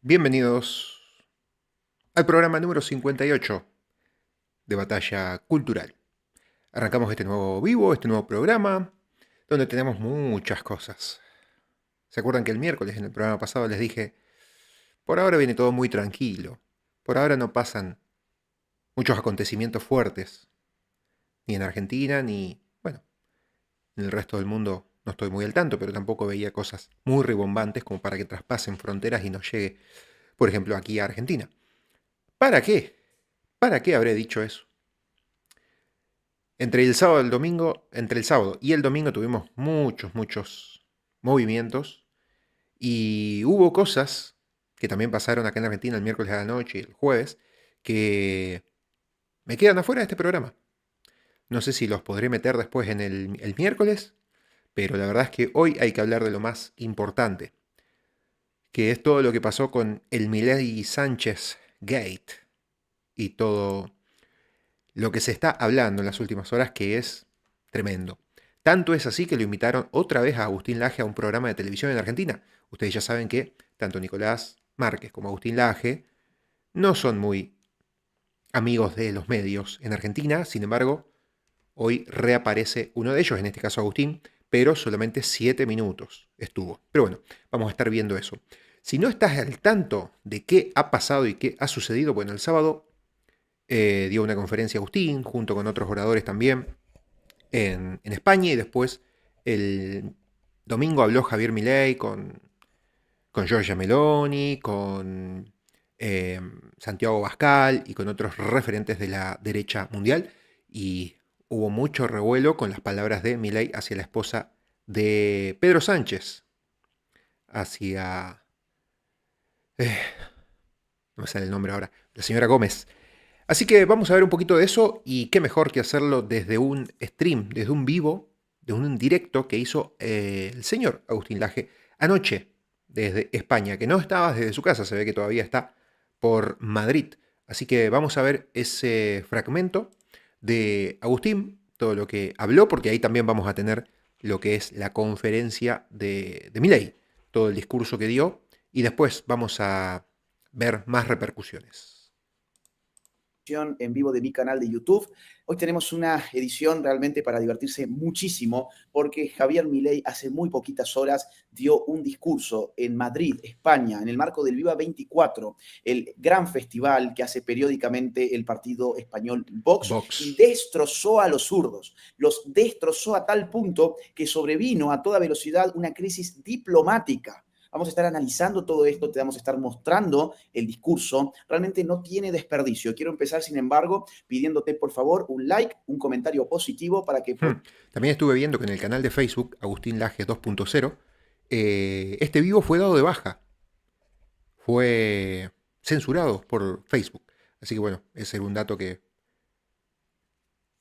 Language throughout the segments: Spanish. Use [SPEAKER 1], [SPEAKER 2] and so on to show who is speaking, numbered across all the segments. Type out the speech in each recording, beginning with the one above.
[SPEAKER 1] Bienvenidos al programa número 58 de Batalla Cultural. Arrancamos este nuevo vivo, este nuevo programa, donde tenemos muchas cosas. ¿Se acuerdan que el miércoles en el programa pasado les dije, por ahora viene todo muy tranquilo, por ahora no pasan muchos acontecimientos fuertes, ni en Argentina, ni, bueno, en el resto del mundo no estoy muy al tanto, pero tampoco veía cosas muy ribombantes como para que traspasen fronteras y nos llegue, por ejemplo, aquí a Argentina? ¿Para qué? ¿Para qué habré dicho eso? Entre el sábado y el domingo tuvimos muchos movimientos y hubo cosas que también pasaron acá en Argentina el miércoles a la noche y el jueves que me quedan afuera de este programa. No sé si los podré meter después en el miércoles, pero la verdad es que hoy hay que hablar de lo más importante, que es todo lo que pasó con el Milei Sánchez Gate y todo lo que se está hablando en las últimas horas, que es tremendo. Tanto es así que lo invitaron otra vez a Agustín Laje a un programa de televisión en Argentina. Ustedes ya saben que tanto Nicolás Márquez como Agustín Laje no son muy amigos de los medios en Argentina. Sin embargo, hoy reaparece uno de ellos, en este caso Agustín, pero solamente 7 minutos estuvo. Pero bueno, vamos a estar viendo eso. Si no estás al tanto de qué ha pasado y qué ha sucedido, bueno, el sábado dio una conferencia Agustín, junto con otros oradores también, en España, y después el domingo habló Javier Milei con Giorgia Meloni, con Santiago Abascal y con otros referentes de la derecha mundial, y hubo mucho revuelo con las palabras de Milei hacia la esposa de Pedro Sánchez, hacia... eh, no me sale el nombre ahora, la señora Gómez. Así que vamos a ver un poquito de eso, y qué mejor que hacerlo desde un stream, desde un vivo, de un directo que hizo el señor Agustín Laje anoche desde España, que no estaba desde su casa, se ve que todavía está por Madrid. Así que vamos a ver ese fragmento de Agustín, todo lo que habló, porque ahí también vamos a tener lo que es la conferencia de Milei, todo el discurso que dio, y después vamos a ver más repercusiones.
[SPEAKER 2] En vivo de mi canal de YouTube. Hoy tenemos una edición realmente para divertirse muchísimo porque Javier Milei hace muy poquitas horas dio un discurso en Madrid, España, en el marco del Viva 24, el gran festival que hace periódicamente el partido español Vox, y
[SPEAKER 1] Vox.
[SPEAKER 2] destrozó a los zurdos. Los destrozó a tal punto que sobrevino a toda velocidad una crisis diplomática. Vamos a estar analizando todo esto, te vamos a estar mostrando el discurso. Realmente no tiene desperdicio. Quiero empezar, sin embargo, pidiéndote, por favor, un like, un comentario positivo para que...
[SPEAKER 1] También estuve viendo que en el canal de Facebook, Agustín Laje 2.0, este vivo fue dado de baja. Fue censurado por Facebook. Así que bueno, ese era un dato que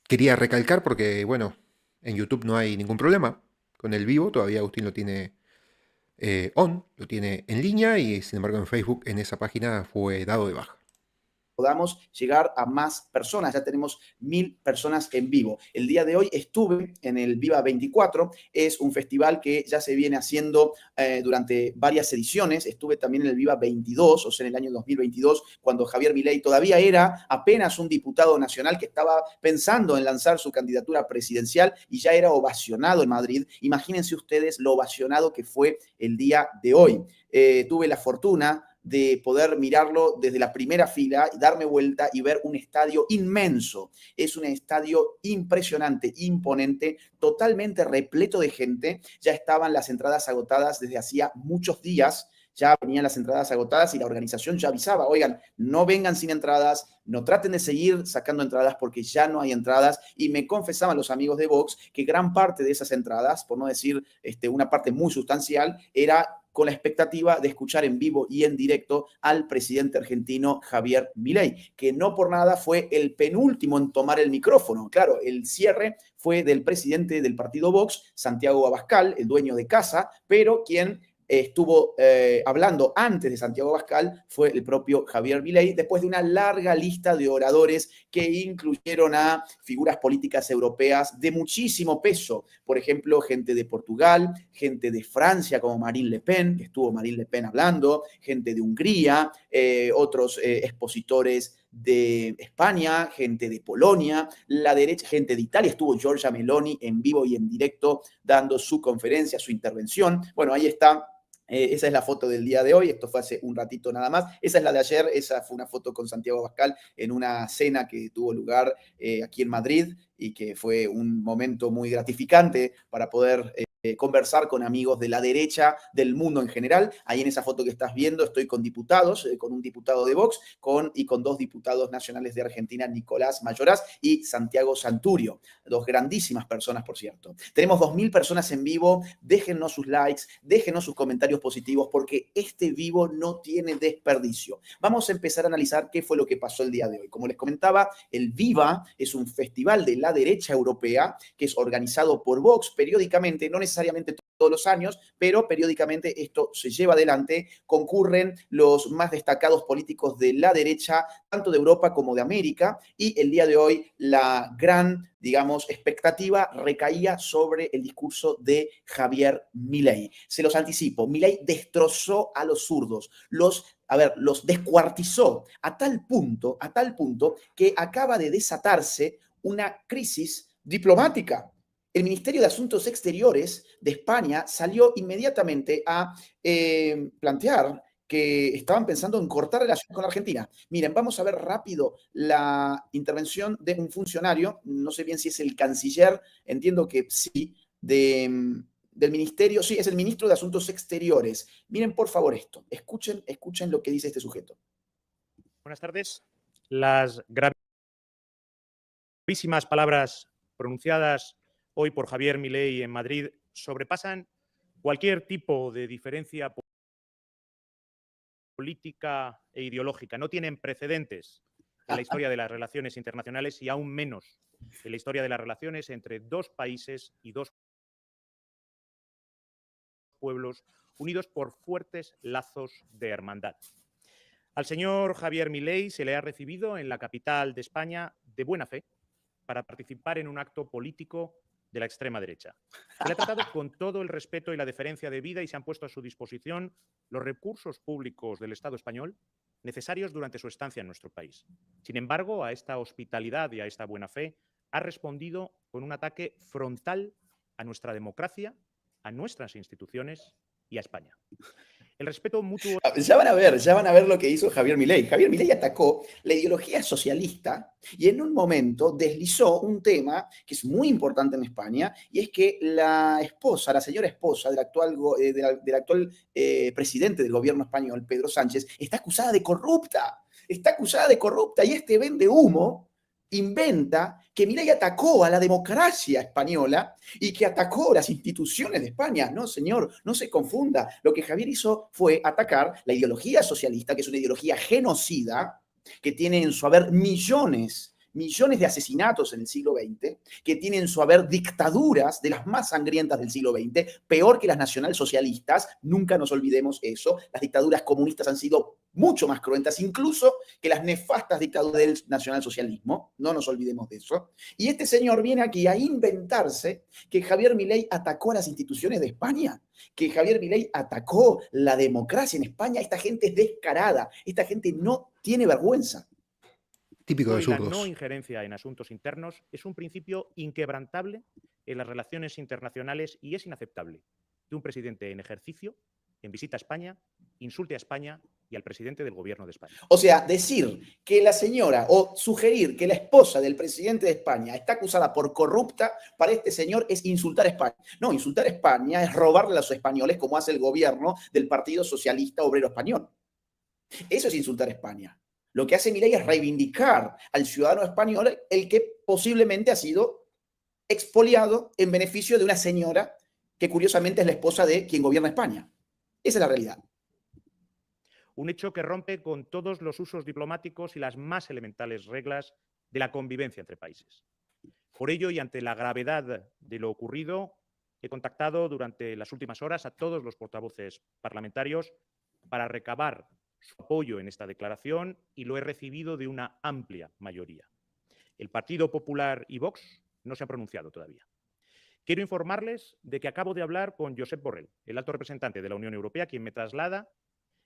[SPEAKER 1] quería recalcar porque, bueno, en YouTube no hay ningún problema con el vivo. Todavía Agustín lo tiene lo tiene en línea, y sin embargo en Facebook, en esa página, fue dado de baja.
[SPEAKER 2] Podamos llegar a más personas. Ya tenemos 1000 personas en vivo. El día de hoy estuve en el Viva 24. Es un festival que ya se viene haciendo durante varias ediciones. Estuve también en el Viva 22, o sea, en el año 2022, cuando Javier Milei todavía era apenas un diputado nacional que estaba pensando en lanzar su candidatura presidencial y ya era ovacionado en Madrid. Imagínense ustedes lo ovacionado que fue el día de hoy. Tuve la fortuna de poder mirarlo desde la primera fila, darme vuelta y ver un estadio inmenso. Es un estadio impresionante, imponente, totalmente repleto de gente. Ya estaban las entradas agotadas desde hacía muchos días. Ya venían las entradas agotadas y la organización ya avisaba, oigan, no vengan sin entradas, no traten de seguir sacando entradas porque ya no hay entradas. Y me confesaban los amigos de Vox que gran parte de esas entradas, por no decir una parte muy sustancial, era con la expectativa de escuchar en vivo y en directo al presidente argentino Javier Milei, que no por nada fue el penúltimo en tomar el micrófono. Claro, el cierre fue del presidente del partido Vox, Santiago Abascal, el dueño de casa, pero quien estuvo hablando antes de Santiago Abascal fue el propio Javier Milei, después de una larga lista de oradores que incluyeron a figuras políticas europeas de muchísimo peso. Por ejemplo, gente de Portugal, gente de Francia como Marine Le Pen, que estuvo Marine Le Pen hablando, gente de Hungría, otros expositores de España, gente de Polonia, la derecha, gente de Italia, estuvo Giorgia Meloni en vivo y en directo dando su conferencia, su intervención. Bueno, ahí está. Esa es la foto del día de hoy, esto fue hace un ratito nada más. Esa es la de ayer, esa fue una foto con Santiago Abascal en una cena que tuvo lugar aquí en Madrid y que fue un momento muy gratificante para poder conversar con amigos de la derecha del mundo en general. Ahí en esa foto que estás viendo estoy con diputados, con un diputado de Vox y con dos diputados nacionales de Argentina, Nicolás Mayoraz y Santiago Santurio. Dos grandísimas personas, por cierto. Tenemos 2.000 personas en vivo. Déjennos sus likes, déjenos sus comentarios positivos porque este vivo no tiene desperdicio. Vamos a empezar a analizar qué fue lo que pasó el día de hoy. Como les comentaba, el Viva es un festival de la derecha europea que es organizado por Vox periódicamente, no necesariamente todos los años, pero periódicamente esto se lleva adelante, concurren los más destacados políticos de la derecha, tanto de Europa como de América, y el día de hoy la gran, digamos, expectativa recaía sobre el discurso de Javier Milei. Se los anticipo, Milei destrozó a los zurdos, los descuartizó a tal punto que acaba de desatarse una crisis diplomática. El Ministerio de Asuntos Exteriores de España salió inmediatamente a plantear que estaban pensando en cortar relaciones con la Argentina. Miren, vamos a ver rápido la intervención de un funcionario, no sé bien si es el canciller, entiendo que sí, del ministerio, sí, es el ministro de Asuntos Exteriores. Miren, por favor, esto. Escuchen lo que dice este sujeto.
[SPEAKER 3] Buenas tardes. Las gravísimas palabras pronunciadas hoy por Javier Milei en Madrid sobrepasan cualquier tipo de diferencia política e ideológica. No tienen precedentes en la historia de las relaciones internacionales y aún menos en la historia de las relaciones entre dos países y dos pueblos unidos por fuertes lazos de hermandad. Al señor Javier Milei se le ha recibido en la capital de España de buena fe para participar en un acto político de la extrema derecha. Se le ha tratado con todo el respeto y la deferencia debida y se han puesto a su disposición los recursos públicos del Estado español necesarios durante su estancia en nuestro país. Sin embargo, a esta hospitalidad y a esta buena fe ha respondido con un ataque frontal a nuestra democracia, a nuestras instituciones y a España. El respeto mutuo.
[SPEAKER 2] Ya van a ver lo que hizo Javier Milei. Javier Milei atacó la ideología socialista y en un momento deslizó un tema que es muy importante en España y es que la señora esposa del actual presidente del gobierno español, Pedro Sánchez, está acusada de corrupta. Está acusada de corrupta y este vende humo inventa que Milei atacó a la democracia española y que atacó las instituciones de España. No, señor, no se confunda. Lo que Javier hizo fue atacar la ideología socialista, que es una ideología genocida, que tiene en su haber millones de asesinatos en el siglo XX, que tiene en su haber dictaduras de las más sangrientas del siglo XX, peor que las nacionalsocialistas, nunca nos olvidemos eso. Las dictaduras comunistas han sido mucho más cruentas, incluso que las nefastas dictaduras del nacionalsocialismo, no nos olvidemos de eso. Y este señor viene aquí a inventarse que Javier Milei atacó a las instituciones de España, que Javier Milei atacó la democracia en España. Esta gente es descarada, esta gente no tiene vergüenza.
[SPEAKER 1] Típico de
[SPEAKER 3] Y la
[SPEAKER 1] zurdos.
[SPEAKER 3] no injerencia en asuntos internos es un principio inquebrantable en las relaciones internacionales y es inaceptable que un presidente en ejercicio, en visita a España, insulte a España y al presidente del gobierno de España.
[SPEAKER 2] O sea, decir que la señora o sugerir que la esposa del presidente de España está acusada por corrupta, para este señor es insultar a España. No, insultar a España es robarle a los españoles como hace el gobierno del Partido Socialista Obrero Español. Eso es insultar a España. Lo que hace Milei es reivindicar al ciudadano español, el que posiblemente ha sido expoliado en beneficio de una señora que curiosamente es la esposa de quien gobierna España. Esa es la realidad.
[SPEAKER 3] Un hecho que rompe con todos los usos diplomáticos y las más elementales reglas de la convivencia entre países. Por ello, y ante la gravedad de lo ocurrido, he contactado durante las últimas horas a todos los portavoces parlamentarios para recabar su apoyo en esta declaración y lo he recibido de una amplia mayoría. El Partido Popular y Vox no se han pronunciado todavía. Quiero informarles de que acabo de hablar con Josep Borrell, el alto representante de la Unión Europea, quien me traslada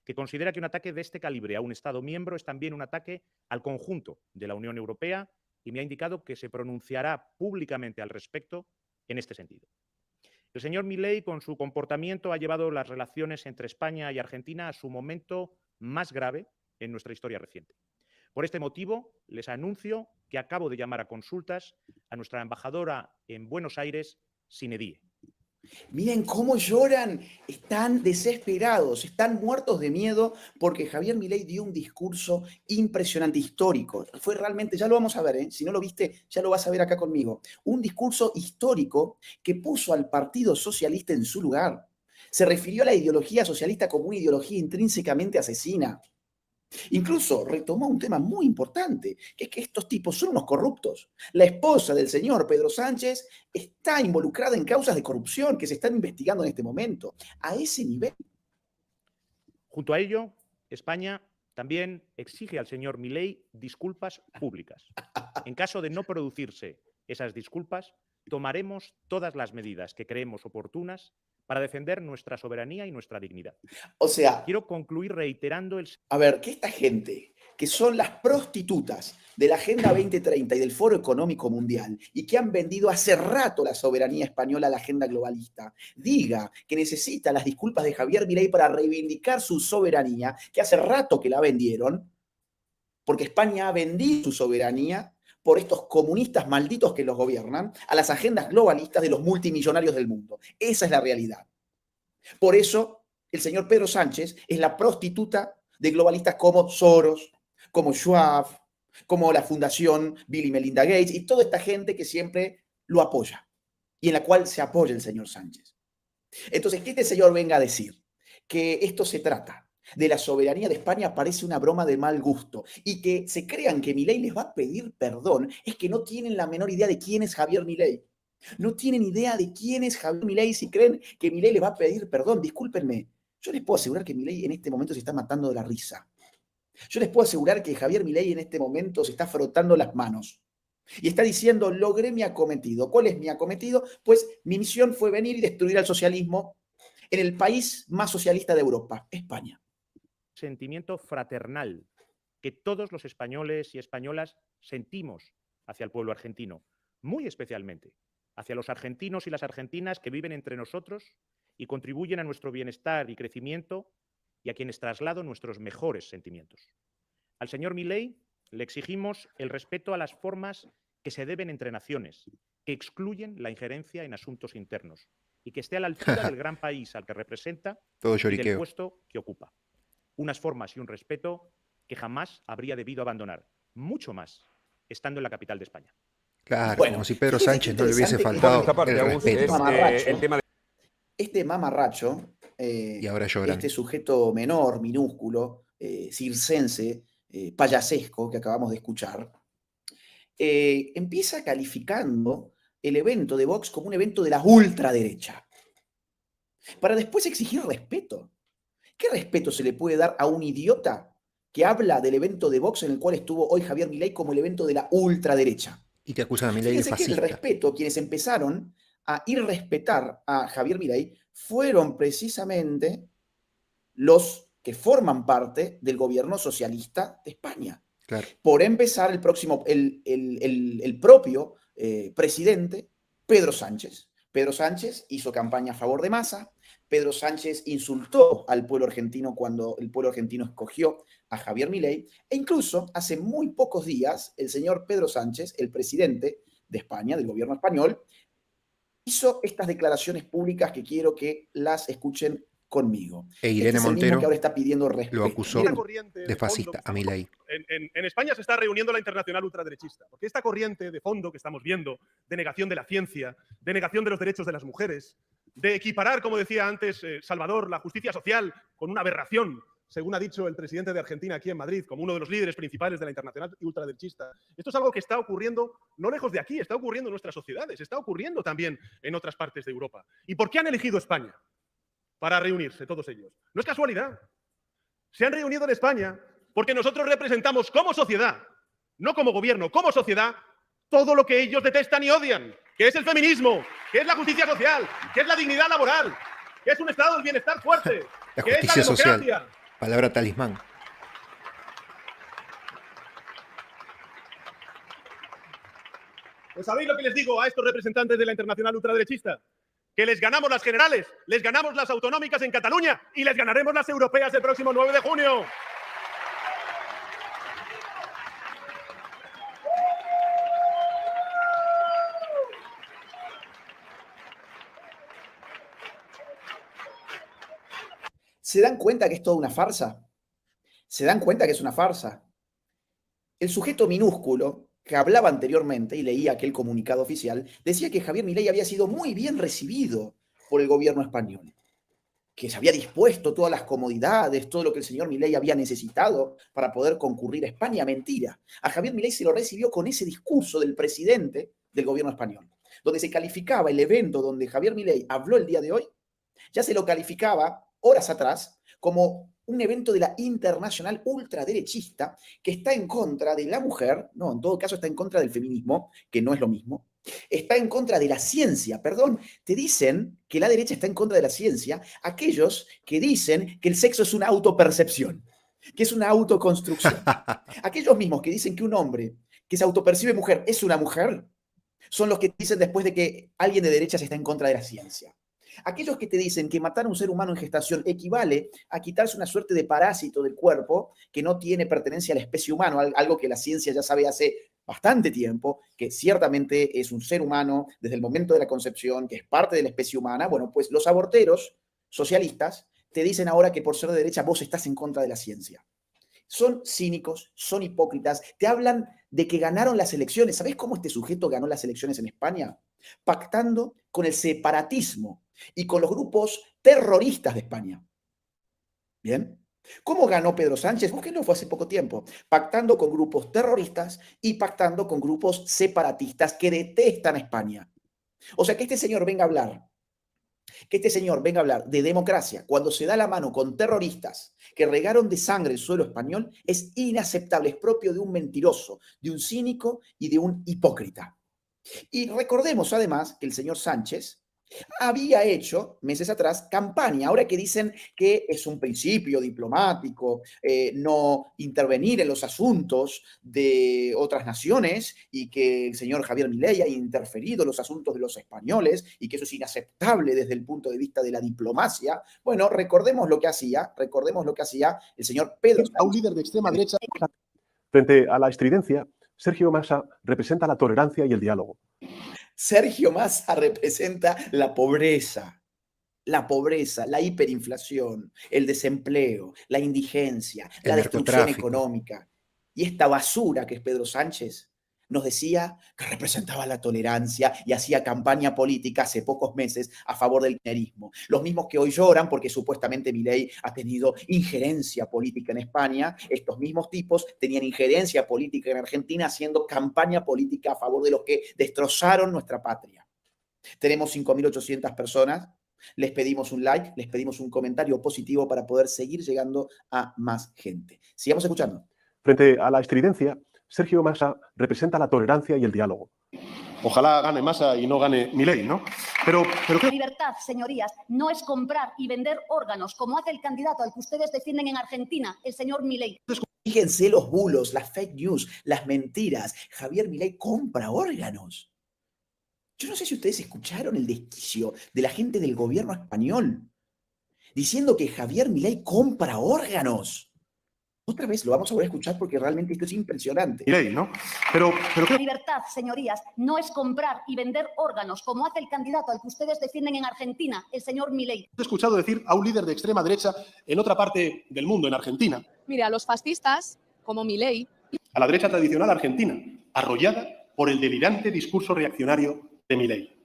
[SPEAKER 3] que considera que un ataque de este calibre a un Estado miembro es también un ataque al conjunto de la Unión Europea y me ha indicado que se pronunciará públicamente al respecto en este sentido. El señor Milei, con su comportamiento, ha llevado las relaciones entre España y Argentina a su momento más grave en nuestra historia reciente. Por este motivo, les anuncio que acabo de llamar a consultas a nuestra embajadora en Buenos Aires, Sine Die.
[SPEAKER 2] Miren cómo lloran, están desesperados, están muertos de miedo porque Javier Milei dio un discurso impresionante, histórico. Fue realmente, ya lo vamos a ver, ¿eh? Si no lo viste, ya lo vas a ver acá conmigo. Un discurso histórico que puso al Partido Socialista en su lugar. Se refirió a la ideología socialista como una ideología intrínsecamente asesina. Incluso retomó un tema muy importante, que es que estos tipos son unos corruptos. La esposa del señor Pedro Sánchez está involucrada en causas de corrupción que se están investigando en este momento. A ese nivel.
[SPEAKER 3] Junto a ello, España también exige al señor Milei disculpas públicas. En caso de no producirse esas disculpas, tomaremos todas las medidas que creemos oportunas para defender nuestra soberanía y nuestra dignidad.
[SPEAKER 2] O sea,
[SPEAKER 3] quiero concluir reiterando
[SPEAKER 2] a ver, que esta gente, que son las prostitutas de la Agenda 2030 y del Foro Económico Mundial, y que han vendido hace rato la soberanía española a la agenda globalista, diga que necesita las disculpas de Javier Milei para reivindicar su soberanía, que hace rato que la vendieron, porque España ha vendido su soberanía por estos comunistas malditos que los gobiernan, a las agendas globalistas de los multimillonarios del mundo. Esa es la realidad. Por eso, el señor Pedro Sánchez es la prostituta de globalistas como Soros, como Schwab, como la Fundación Bill y Melinda Gates y toda esta gente que siempre lo apoya y en la cual se apoya el señor Sánchez. Entonces, que este señor venga a decir que esto se trata de la soberanía de España parece una broma de mal gusto y que se crean que Milei les va a pedir perdón, es que no tienen la menor idea de quién es Javier Milei. No tienen idea de quién es Javier Milei si creen que Milei les va a pedir perdón. Discúlpenme, yo les puedo asegurar que Milei en este momento se está matando de la risa. Yo les puedo asegurar que Javier Milei en este momento se está frotando las manos y está diciendo, logré mi acometido. ¿Cuál es mi acometido? Pues mi misión fue venir y destruir al socialismo en el país más socialista de Europa, España.
[SPEAKER 3] Sentimiento fraternal que todos los españoles y españolas sentimos hacia el pueblo argentino, muy especialmente hacia los argentinos y las argentinas que viven entre nosotros y contribuyen a nuestro bienestar y crecimiento y a quienes traslado nuestros mejores sentimientos. Al señor Milei le exigimos el respeto a las formas que se deben entre naciones, que excluyen la injerencia en asuntos internos y que esté a la altura del gran país al que representa y del puesto que ocupa. Unas formas y un respeto que jamás habría debido abandonar, mucho más estando en la capital de España.
[SPEAKER 1] Claro, bueno, como si Pedro Sánchez no le hubiese faltado el respeto.
[SPEAKER 2] Este mamarracho,
[SPEAKER 1] y ahora lloran.
[SPEAKER 2] este sujeto menor, minúsculo, circense, payasesco que acabamos de escuchar, empieza calificando el evento de Vox como un evento de la ultraderecha, para después exigir respeto. ¿Qué respeto se le puede dar a un idiota que habla del evento de Vox en el cual estuvo hoy Javier Milei como el evento de la ultraderecha?
[SPEAKER 1] Y que acusan a Milei de fascista.
[SPEAKER 2] Que el respeto, quienes empezaron a irrespetar a Javier Milei, fueron precisamente los que forman parte del gobierno socialista de España.
[SPEAKER 1] Claro.
[SPEAKER 2] Por empezar, el propio presidente, Pedro Sánchez. Pedro Sánchez hizo campaña a favor de Massa. Pedro Sánchez insultó al pueblo argentino cuando el pueblo argentino escogió a Javier Milei. E incluso hace muy pocos días, el señor Pedro Sánchez, el presidente de España, del gobierno español, hizo estas declaraciones públicas que quiero que las escuchen conmigo.
[SPEAKER 1] E Irene Montero
[SPEAKER 2] que ahora está pidiendo respeto.
[SPEAKER 1] lo acusó de fascista a Milei.
[SPEAKER 4] En España se está reuniendo la internacional ultraderechista, porque esta corriente de fondo que estamos viendo, de negación de la ciencia, de negación de los derechos de las mujeres, de equiparar, como decía antes Salvador, la justicia social con una aberración según ha dicho el presidente de Argentina aquí en Madrid, como uno de los líderes principales de la internacional ultraderechista. Esto es algo que está ocurriendo no lejos de aquí, está ocurriendo en nuestras sociedades, está ocurriendo también en otras partes de Europa. ¿Y por qué han elegido España para reunirse todos ellos? No es casualidad. Se han reunido en España porque nosotros representamos como sociedad, no como gobierno, como sociedad, todo lo que ellos detestan y odian, que es el feminismo, que es la justicia social, que es la dignidad laboral, que es un estado del bienestar fuerte,
[SPEAKER 1] La
[SPEAKER 4] que es la
[SPEAKER 1] justicia social.
[SPEAKER 4] democracia.
[SPEAKER 1] Palabra talismán.
[SPEAKER 4] Pues ¿sabéis lo que les digo a estos representantes de la internacional ultraderechista? Que les ganamos las generales, les ganamos las autonómicas en Cataluña y les ganaremos las europeas el próximo 9 de junio.
[SPEAKER 2] ¿Se dan cuenta que es toda una farsa? ¿Se dan cuenta que es una farsa? El sujeto minúsculo que hablaba anteriormente y leía aquel comunicado oficial decía que Javier Milei había sido muy bien recibido por el gobierno español, que se había dispuesto todas las comodidades, todo lo que el señor Milei había necesitado para poder concurrir a España. Mentira. A Javier Milei se lo recibió con ese discurso del presidente del gobierno español, donde se calificaba el evento donde Javier Milei habló el día de hoy, ya se lo calificaba horas atrás como un evento de la internacional ultraderechista que está en contra de la mujer, no, en todo caso está en contra del feminismo, que no es lo mismo, está en contra de la ciencia, perdón, te dicen que la derecha está en contra de la ciencia, aquellos que dicen que el sexo es una autopercepción, que es una autoconstrucción. Aquellos mismos que dicen que un hombre que se autopercibe mujer es una mujer, son los que dicen después de que alguien de derechas está en contra de la ciencia. Aquellos que te dicen que matar a un ser humano en gestación equivale a quitarse una suerte de parásito del cuerpo que no tiene pertenencia a la especie humana, algo que la ciencia ya sabe hace bastante tiempo, que ciertamente es un ser humano desde el momento de la concepción, que es parte de la especie humana. Bueno, pues los aborteros socialistas te dicen ahora que por ser de derecha vos estás en contra de la ciencia. Son cínicos, son hipócritas, te hablan de que ganaron las elecciones. ¿Sabés cómo este sujeto ganó las elecciones en España? Pactando con el separatismo y con los grupos terroristas de España. ¿Bien? ¿Cómo ganó Pedro Sánchez? Búsquenlo, fue hace poco tiempo. Pactando con grupos terroristas y pactando con grupos separatistas que detestan a España. O sea, que este señor venga a hablar de democracia cuando se da la mano con terroristas que regaron de sangre el suelo español es inaceptable, es propio de un mentiroso, de un cínico y de un hipócrita. Y recordemos además que el señor Sánchez había hecho meses atrás campaña, ahora que dicen que es un principio diplomático no intervenir en los asuntos de otras naciones y que el señor Javier Milei ha interferido en los asuntos de los españoles y que eso es inaceptable desde el punto de vista de la diplomacia. Bueno, recordemos lo que hacía el señor Pedro Sánchez.
[SPEAKER 4] A un líder de extrema derecha. Frente a la estridencia, Sergio Massa representa la tolerancia y el diálogo.
[SPEAKER 2] Sergio Massa representa la pobreza, la hiperinflación, el desempleo, la indigencia, la destrucción económica. Y esta basura que es Pedro Sánchez nos decía que representaba la tolerancia y hacía campaña política hace pocos meses a favor del kirchnerismo. Los mismos que hoy lloran porque supuestamente Milei ha tenido injerencia política en España, estos mismos tipos tenían injerencia política en Argentina haciendo campaña política a favor de los que destrozaron nuestra patria. Tenemos 5.800 personas. Les pedimos un like, les pedimos un comentario positivo para poder seguir llegando a más gente. Sigamos escuchando.
[SPEAKER 4] Frente a la estridencia, Sergio Massa representa la tolerancia y el diálogo. Ojalá gane Massa y no gane Milei, ¿no? Pero
[SPEAKER 5] La libertad, señorías, no es comprar y vender órganos, como hace el candidato al que ustedes defienden en Argentina, el señor Milei.
[SPEAKER 2] Fíjense los bulos, las fake news, las mentiras. Javier Milei compra órganos. Yo no sé si ustedes escucharon el desquicio de la gente del gobierno español diciendo que Javier Milei compra órganos. Otra vez lo vamos a volver a escuchar porque realmente esto es impresionante.
[SPEAKER 4] Milei, ¿no? Pero
[SPEAKER 5] La libertad, señorías, no es comprar y vender órganos, como hace el candidato al que ustedes defienden en Argentina, el señor Milei.
[SPEAKER 4] he escuchado decir a un líder de extrema derecha en otra parte del mundo, en Argentina.
[SPEAKER 6] Mire, a los fascistas, como Milei,
[SPEAKER 4] A la derecha tradicional argentina, arrollada por el delirante discurso reaccionario de Milei.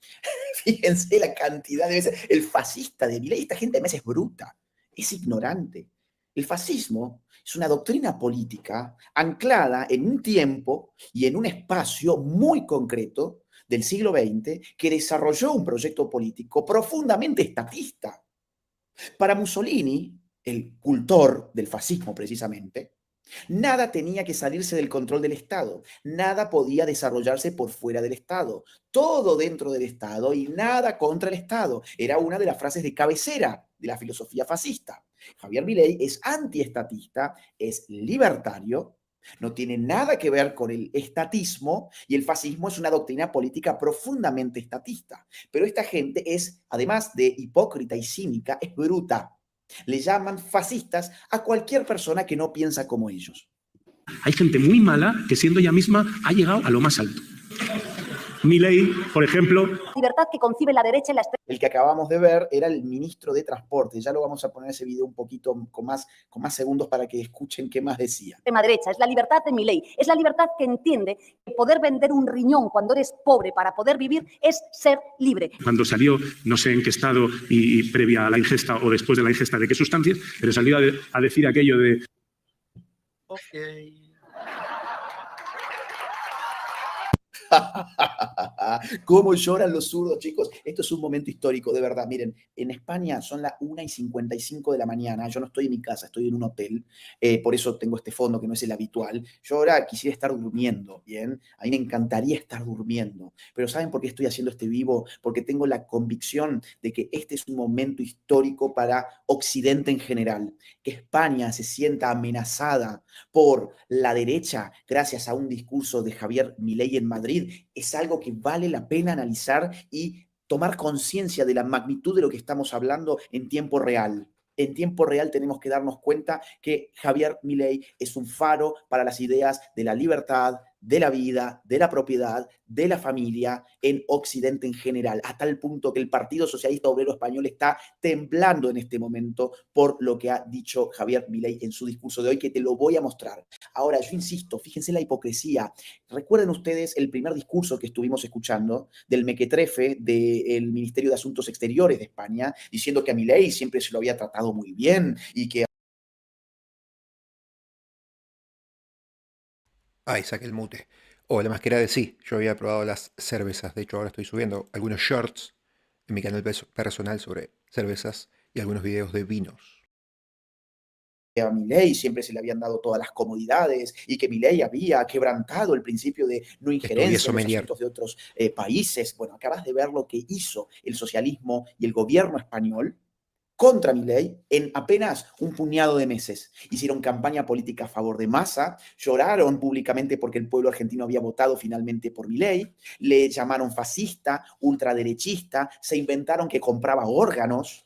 [SPEAKER 2] Fíjense la cantidad de veces. El fascista de Milei, esta gente además es bruta, es ignorante. El fascismo es una doctrina política anclada en un tiempo y en un espacio muy concreto del siglo XX que desarrolló un proyecto político profundamente estatista. Para Mussolini, el cultor del fascismo precisamente, nada tenía que salirse del control del Estado, nada podía desarrollarse por fuera del Estado, todo dentro del Estado y nada contra el Estado. Era una de las frases de cabecera de la filosofía fascista. Javier Milei es antiestatista, es libertario, no tiene nada que ver con el estatismo y el fascismo es una doctrina política profundamente estatista. Pero esta gente es, además de hipócrita y cínica, es bruta. Le llaman fascistas a cualquier persona que no piensa como ellos.
[SPEAKER 7] Hay gente muy mala que siendo ella misma ha llegado a lo más alto. Milei, por ejemplo.
[SPEAKER 5] Libertad que concibe la derecha en la
[SPEAKER 2] El que acabamos de ver era el ministro de Transporte. Ya lo vamos a poner ese video un poquito con más segundos para que escuchen qué más decía.
[SPEAKER 5] extrema derecha. Es la libertad de Milei. Es la libertad que entiende que poder vender un riñón cuando eres pobre para poder vivir es ser libre.
[SPEAKER 7] Cuando salió, no sé en qué estado y previa a la ingesta o después de la ingesta de qué sustancias, pero salió a decir aquello de...
[SPEAKER 2] Ok. ¿Cómo lloran los zurdos, chicos? Esto es un momento histórico, de verdad. Miren, en España son las 1:55 de la mañana. Yo no estoy en mi casa, estoy en un hotel. Por eso tengo este fondo que no es el habitual. Yo ahora quisiera estar durmiendo, ¿bien? A mí me encantaría estar durmiendo. Pero ¿saben por qué estoy haciendo este vivo? Porque tengo la convicción de que este es un momento histórico para Occidente en general. Que España se sienta amenazada por la derecha gracias a un discurso de Javier Milei en Madrid es algo que vale la pena analizar y tomar conciencia de la magnitud de lo que estamos hablando en tiempo real. En tiempo real tenemos que darnos cuenta que Javier Milei es un faro para las ideas de la libertad, de la vida, de la propiedad, de la familia en Occidente en general, a tal punto que el Partido Socialista Obrero Español está temblando en este momento por lo que ha dicho Javier Milei en su discurso de hoy, que te lo voy a mostrar. Ahora, yo insisto, fíjense la hipocresía. Recuerden ustedes el primer discurso que estuvimos escuchando del mequetrefe del Ministerio de Asuntos Exteriores de España, diciendo que a Milei siempre se lo había tratado muy bien y que...
[SPEAKER 1] Ay, saqué el mute. O la masquera de sí, yo había probado las cervezas. De hecho, ahora estoy subiendo algunos shorts en mi canal personal sobre cervezas y algunos videos de vinos.
[SPEAKER 2] A Milei siempre se le habían dado todas las comodidades y que Milei había quebrantado el principio de no injerencia en los
[SPEAKER 1] sommelier.
[SPEAKER 2] asuntos de otros países. Bueno, acabas de ver lo que hizo el socialismo y el gobierno español contra Milei en apenas un puñado de meses. Hicieron campaña política a favor de Massa, lloraron públicamente porque el pueblo argentino había votado finalmente por Milei, le llamaron fascista, ultraderechista, se inventaron que compraba órganos,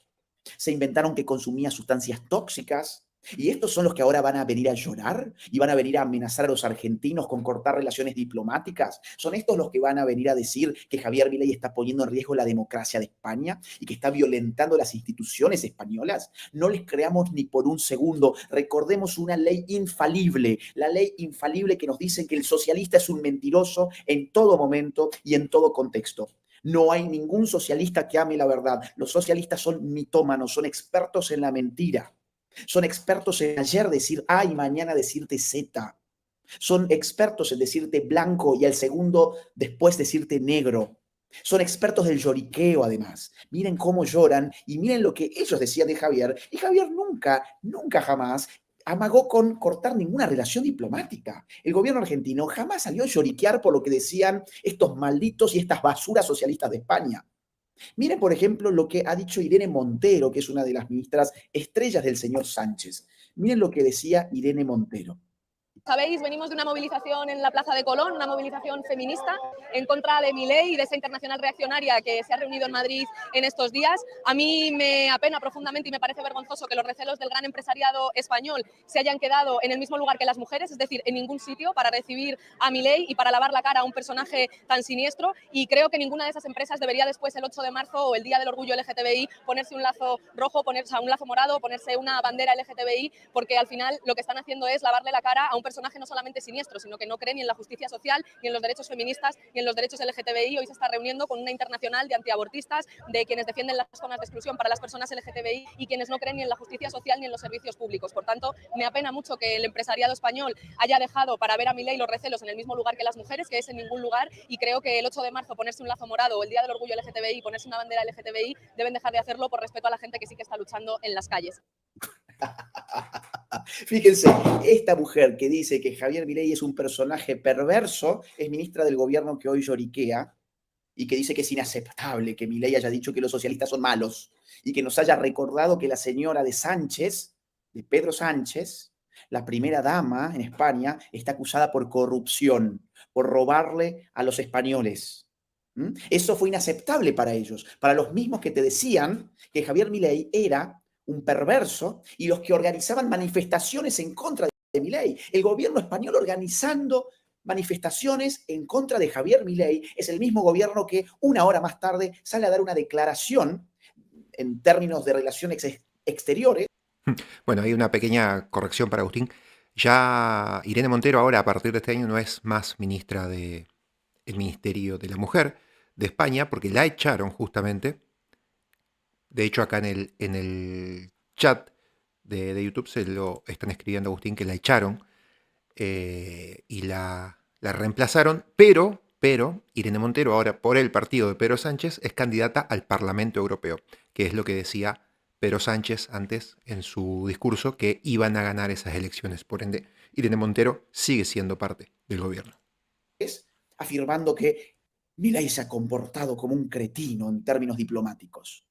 [SPEAKER 2] se inventaron que consumía sustancias tóxicas. Y estos son los que ahora van a venir a llorar y van a venir a amenazar a los argentinos con cortar relaciones diplomáticas. Son estos los que van a venir a decir que Javier Milei está poniendo en riesgo la democracia de España y que está violentando las instituciones españolas. No les creamos ni por un segundo. Recordemos una ley infalible, la ley infalible que nos dice que el socialista es un mentiroso en todo momento y en todo contexto. No hay ningún socialista que ame la verdad. Los socialistas son mitómanos, son expertos en la mentira. Son expertos en ayer decir A y mañana decirte Z. Son expertos en decirte blanco y al segundo después decirte negro. Son expertos del lloriqueo, además. Miren cómo lloran y miren lo que ellos decían de Javier. Y Javier nunca jamás amagó con cortar ninguna relación diplomática. El gobierno argentino jamás salió a lloriquear por lo que decían estos malditos y estas basuras socialistas de España. Miren, por ejemplo, lo que ha dicho Irene Montero, que es una de las ministras estrellas del señor Sánchez. Miren lo que decía Irene Montero.
[SPEAKER 6] Sabéis, venimos de una movilización en la Plaza de Colón, una movilización feminista en contra de Milei y de esa internacional reaccionaria que se ha reunido en Madrid en estos días. A mí me apena profundamente y me parece vergonzoso que los recelos del gran empresariado español se hayan quedado en el mismo lugar que las mujeres, es decir, en ningún sitio para recibir a Milei y para lavar la cara a un personaje tan siniestro. Y creo que ninguna de esas empresas debería después, el 8 de marzo o el Día del Orgullo LGTBI, ponerse un lazo rojo, ponerse un lazo morado, ponerse una bandera LGTBI, porque al final lo que están haciendo es lavarle la cara a un personaje personaje no solamente siniestro, sino que no cree ni en la justicia social, ni en los derechos feministas, ni en los derechos LGTBI. Hoy se está reuniendo con una internacional de antiabortistas, de quienes defienden las zonas de exclusión para las personas LGTBI y quienes no creen ni en la justicia social ni en los servicios públicos. Por tanto, me apena mucho que el empresariado español haya dejado para ver a Milei los recelos en el mismo lugar que las mujeres, que es en ningún lugar, y creo que el 8 de marzo ponerse un lazo morado o el Día del Orgullo LGTBI, ponerse una bandera LGTBI, deben dejar de hacerlo por respeto a la gente que sí que está luchando en las calles.
[SPEAKER 2] Fíjense, esta mujer que dice que Javier Milei es un personaje perverso es ministra del gobierno que hoy lloriquea y que dice que es inaceptable que Milei haya dicho que los socialistas son malos y que nos haya recordado que la señora de Sánchez, de Pedro Sánchez, la primera dama en España, está acusada por corrupción, por robarle a los españoles. Eso fue inaceptable para ellos, para los mismos que te decían que Javier Milei era un perverso y los que organizaban manifestaciones en contra de Milei. El gobierno español organizando manifestaciones en contra de Javier Milei es el mismo gobierno que una hora más tarde sale a dar una declaración en términos de relaciones exteriores.
[SPEAKER 1] Bueno, hay una pequeña corrección para Agustín. Ya Irene Montero ahora, a partir de este año, no es más ministra del Ministerio de la Mujer de España, porque la echaron justamente. De hecho, acá en el chat de YouTube se lo están escribiendo a Agustín que la echaron y la reemplazaron, pero Irene Montero, ahora por el partido de Pedro Sánchez, es candidata al Parlamento Europeo, que es lo que decía Pedro Sánchez antes en su discurso, que iban a ganar esas elecciones. Por ende, Irene Montero sigue siendo parte del gobierno.
[SPEAKER 2] Afirmando que Milei se ha comportado como un cretino en términos diplomáticos.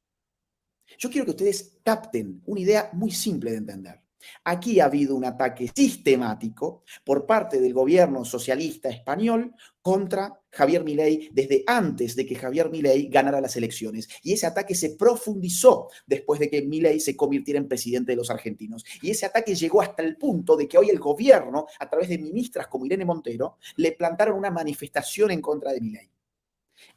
[SPEAKER 2] Yo quiero que ustedes capten una idea muy simple de entender. Aquí ha habido un ataque sistemático por parte del gobierno socialista español contra Javier Milei desde antes de que Javier Milei ganara las elecciones. Y ese ataque se profundizó después de que Milei se convirtiera en presidente de los argentinos. Y ese ataque llegó hasta el punto de que hoy el gobierno, a través de ministras como Irene Montero, le plantaron una manifestación en contra de Milei.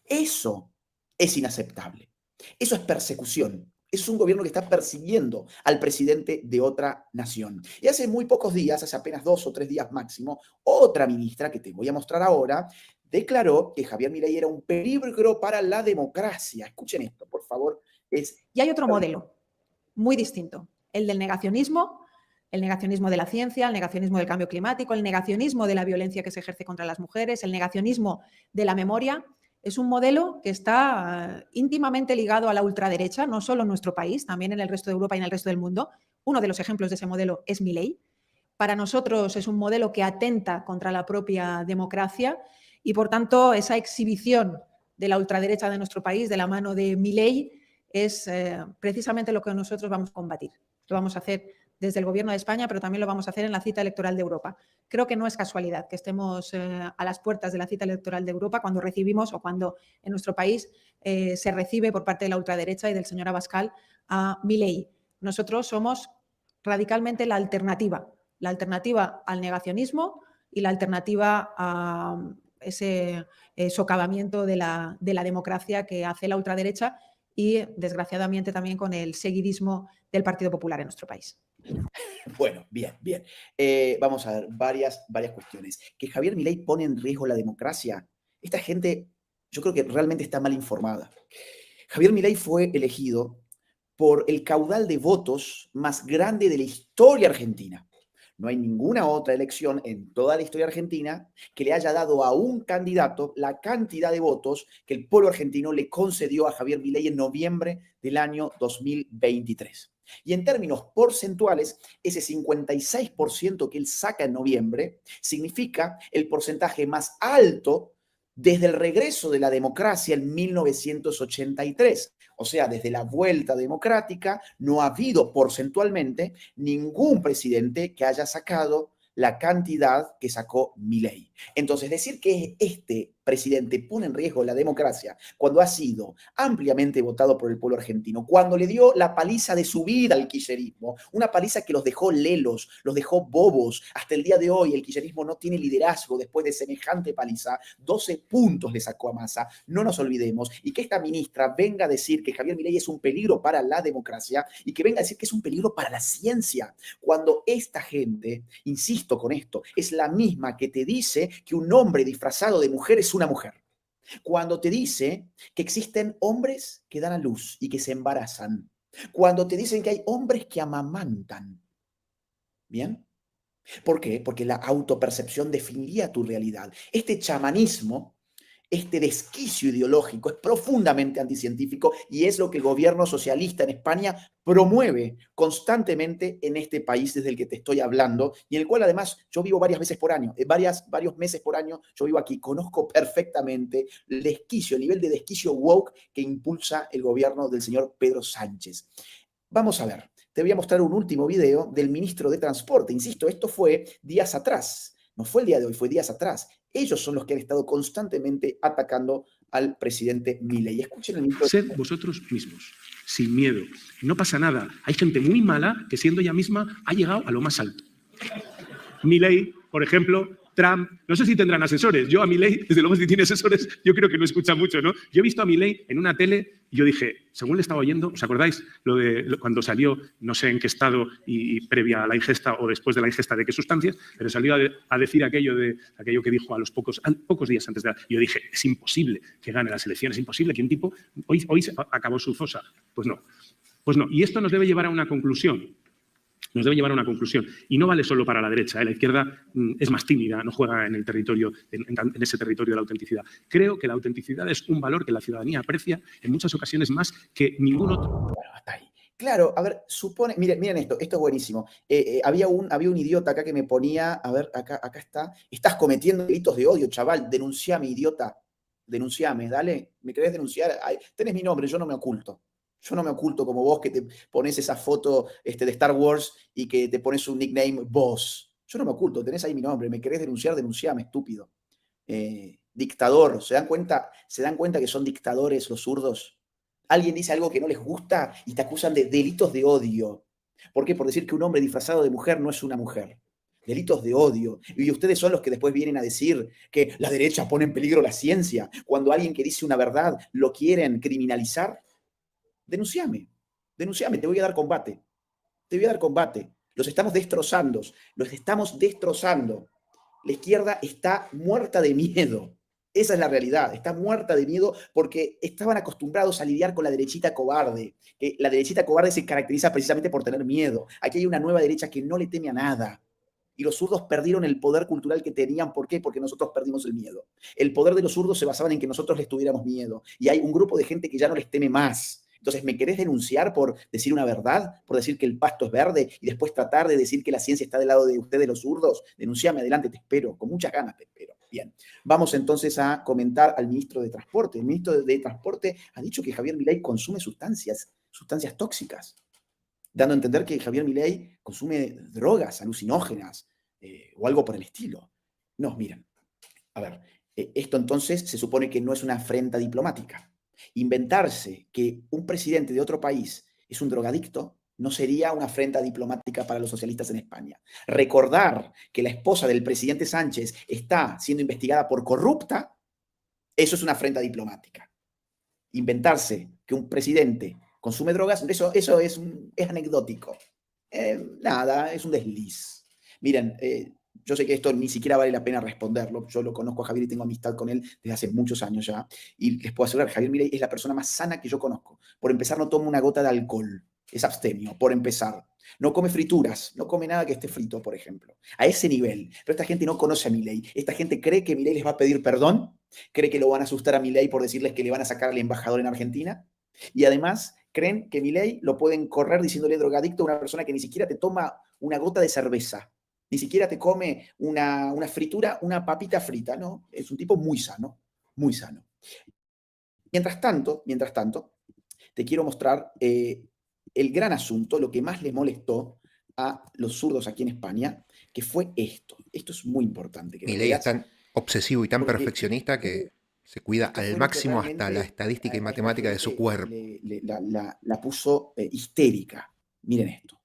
[SPEAKER 2] Eso es inaceptable. Eso es persecución. Es un gobierno que está persiguiendo al presidente de otra nación. Y hace muy pocos días, hace apenas 2 o 3 días máximo, otra ministra, que te voy a mostrar ahora, declaró que Javier Milei era un peligro para la democracia. Escuchen esto, por favor.
[SPEAKER 8] Y hay otro modelo muy distinto, el del negacionismo, el negacionismo de la ciencia, el negacionismo del cambio climático, el negacionismo de la violencia que se ejerce contra las mujeres, el negacionismo de la memoria. Es un modelo que está íntimamente ligado a la ultraderecha, no solo en nuestro país, también en el resto de Europa y en el resto del mundo. Uno de los ejemplos de ese modelo es Milei. Para nosotros es un modelo que atenta contra la propia democracia y, por tanto, esa exhibición de la ultraderecha de nuestro país de la mano de Milei es precisamente lo que nosotros vamos a combatir. Lo vamos a hacer desde el Gobierno de España, pero también lo vamos a hacer en la cita electoral de Europa. Creo que no es casualidad que estemos a las puertas de la cita electoral de Europa cuando recibimos o cuando en nuestro país se recibe por parte de la ultraderecha y del señor Abascal a Milei. Nosotros somos radicalmente la alternativa al negacionismo y la alternativa a ese socavamiento de la democracia que hace la ultraderecha y, desgraciadamente, también con el seguidismo del Partido Popular en nuestro país.
[SPEAKER 2] Bueno, bien. Vamos a ver varias cuestiones. Que Javier Milei pone en riesgo la democracia. Esta gente, yo creo que realmente está mal informada. Javier Milei fue elegido por el caudal de votos más grande de la historia argentina. No hay ninguna otra elección en toda la historia argentina que le haya dado a un candidato la cantidad de votos que el pueblo argentino le concedió a Javier Milei en noviembre del año 2023. Y en términos porcentuales, ese 56% que él saca en noviembre significa el porcentaje más alto desde el regreso de la democracia en 1983. O sea, desde la vuelta democrática no ha habido porcentualmente ningún presidente que haya sacado la cantidad que sacó Milei. Entonces, decir que este presidente pone en riesgo la democracia cuando ha sido ampliamente votado por el pueblo argentino, cuando le dio la paliza de su vida al kirchnerismo, una paliza que los dejó lelos, los dejó bobos. Hasta el día de hoy el kirchnerismo no tiene liderazgo después de semejante paliza. 12 puntos le sacó a Massa, no nos olvidemos. Y que esta ministra venga a decir que Javier Milei es un peligro para la democracia y que venga a decir que es un peligro para la ciencia, cuando esta gente, insisto con esto, es la misma que te dice que un hombre disfrazado de mujer es una mujer. Cuando te dice que existen hombres que dan a luz y que se embarazan. Cuando te dicen que hay hombres que amamantan. ¿Bien? ¿Por qué? Porque la autopercepción definiría tu realidad. Este chamanismo, este desquicio ideológico es profundamente anticientífico y es lo que el gobierno socialista en España promueve constantemente en este país desde el que te estoy hablando y en el cual además yo vivo varias veces por año, varios meses por año yo vivo aquí, conozco perfectamente el desquicio, el nivel de desquicio woke que impulsa el gobierno del señor Pedro Sánchez. Vamos a ver, te voy a mostrar un último video del ministro de Transporte. Insisto, esto fue días atrás, no fue el día de hoy, fue días atrás. Ellos son los que han estado constantemente atacando al presidente Milei. Escuchen el ministro.
[SPEAKER 7] Sed vosotros mismos, sin miedo. No pasa nada. Hay gente muy mala que siendo ella misma ha llegado a lo más alto. Milei, por ejemplo, Trump, no sé si tendrán asesores. Yo a Milei, desde luego si tiene asesores, yo creo que no escucha mucho, ¿no? Yo he visto a Milei en una tele y yo dije, según le estaba oyendo, ¿os acordáis lo de cuando salió, no sé en qué estado y previa a la ingesta o después de la ingesta de qué sustancias, pero salió a decir aquello que dijo a los pocos días antes de la... Yo dije, es imposible que gane las elecciones, es imposible que un tipo... Hoy acabó su fosa. Pues no. Y esto nos debe llevar a una conclusión. Nos debe llevar a una conclusión. Y no vale solo para la derecha. La izquierda es más tímida, no juega en el territorio, en ese territorio de la autenticidad. Creo que la autenticidad es un valor que la ciudadanía aprecia en muchas ocasiones más que ningún otro.
[SPEAKER 2] Bueno, hasta ahí. Claro, a ver, supone, miren esto es buenísimo. Había un idiota acá que me ponía, a ver, acá está, estás cometiendo delitos de odio, chaval, denunciame, idiota, denunciame, dale, ¿me querés denunciar? Ay, tenés mi nombre, yo no me oculto. Yo no me oculto como vos que te pones esa foto de Star Wars y que te pones un nickname vos. Yo no me oculto, tenés ahí mi nombre. ¿Me querés denunciar? Denunciame, estúpido. Dictador. ¿Se dan cuenta que son dictadores los zurdos? Alguien dice algo que no les gusta y te acusan de delitos de odio. ¿Por qué? Por decir que un hombre disfrazado de mujer no es una mujer. Delitos de odio. Y ustedes son los que después vienen a decir que la derecha pone en peligro la ciencia. Cuando alguien que dice una verdad lo quieren criminalizar. Denunciame, te voy a dar combate. Los estamos destrozando. La izquierda está muerta de miedo. Esa es la realidad. Está muerta de miedo porque estaban acostumbrados a lidiar con la derechita cobarde. Que la derechita cobarde se caracteriza precisamente por tener miedo. Aquí hay una nueva derecha que no le teme a nada. Y los zurdos perdieron el poder cultural que tenían. ¿Por qué? Porque nosotros perdimos el miedo. El poder de los zurdos se basaba en que nosotros les tuviéramos miedo. Y hay un grupo de gente que ya no les teme más. Entonces, ¿me querés denunciar por decir una verdad? ¿Por decir que el pasto es verde y después tratar de decir que la ciencia está del lado de ustedes, los zurdos? Denunciame, adelante, te espero. Con muchas ganas te espero. Bien. Vamos entonces a comentar al ministro de Transporte. El ministro de Transporte ha dicho que Javier Milei consume sustancias tóxicas, dando a entender que Javier Milei consume drogas alucinógenas o algo por el estilo. No, miren. A ver, esto entonces se supone que no es una afrenta diplomática. Inventarse que un presidente de otro país es un drogadicto no sería una afrenta diplomática para los socialistas en España. Recordar que la esposa del presidente Sánchez está siendo investigada por corrupta, eso es una afrenta diplomática. Inventarse que un presidente consume drogas, eso es anecdótico. Nada, es un desliz. Miren, yo sé que esto ni siquiera vale la pena responderlo. Yo lo conozco a Javier y tengo amistad con él desde hace muchos años ya. Y les puedo asegurar, Javier Milei es la persona más sana que yo conozco. Por empezar, no toma una gota de alcohol. Es abstemio, por empezar. No come frituras, no come nada que esté frito, por ejemplo. A ese nivel. Pero esta gente no conoce a Milei. Esta gente cree que Milei les va a pedir perdón. Cree que lo van a asustar a Milei por decirles que le van a sacar al embajador en Argentina. Y además creen que Milei lo pueden correr diciéndole drogadicto a una persona que ni siquiera te toma una gota de cerveza. Ni siquiera te come una fritura, una papita frita, ¿no? Es un tipo muy sano, muy sano. Mientras tanto, te quiero mostrar el gran asunto, lo que más le molestó a los zurdos aquí en España, que fue esto. Esto es muy importante. Que
[SPEAKER 1] Milei está obsesivo y tan
[SPEAKER 2] Porque
[SPEAKER 1] perfeccionista que se cuida
[SPEAKER 2] esto
[SPEAKER 1] al
[SPEAKER 2] fue lo que
[SPEAKER 1] máximo hasta la
[SPEAKER 2] realmente
[SPEAKER 1] estadística y
[SPEAKER 2] a esta
[SPEAKER 1] matemática de su
[SPEAKER 2] gente
[SPEAKER 1] cuerpo.
[SPEAKER 2] la puso histérica. Miren esto.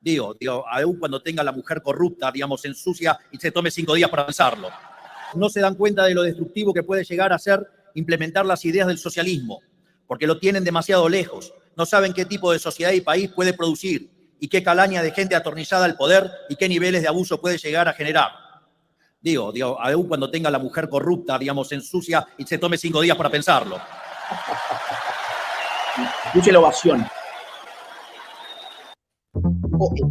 [SPEAKER 9] Digo, aún cuando tenga la mujer corrupta, digamos, ensucia y se tome 5 días para pensarlo. No se dan cuenta de lo destructivo que puede llegar a ser implementar las ideas del socialismo, porque lo tienen demasiado lejos. No saben qué tipo de sociedad y país puede producir y qué calaña de gente atornillada al poder y qué niveles de abuso puede llegar a generar. Digo, aún cuando tenga la mujer corrupta, digamos, ensucia y se tome 5 días para pensarlo.
[SPEAKER 2] Escuche la ovación.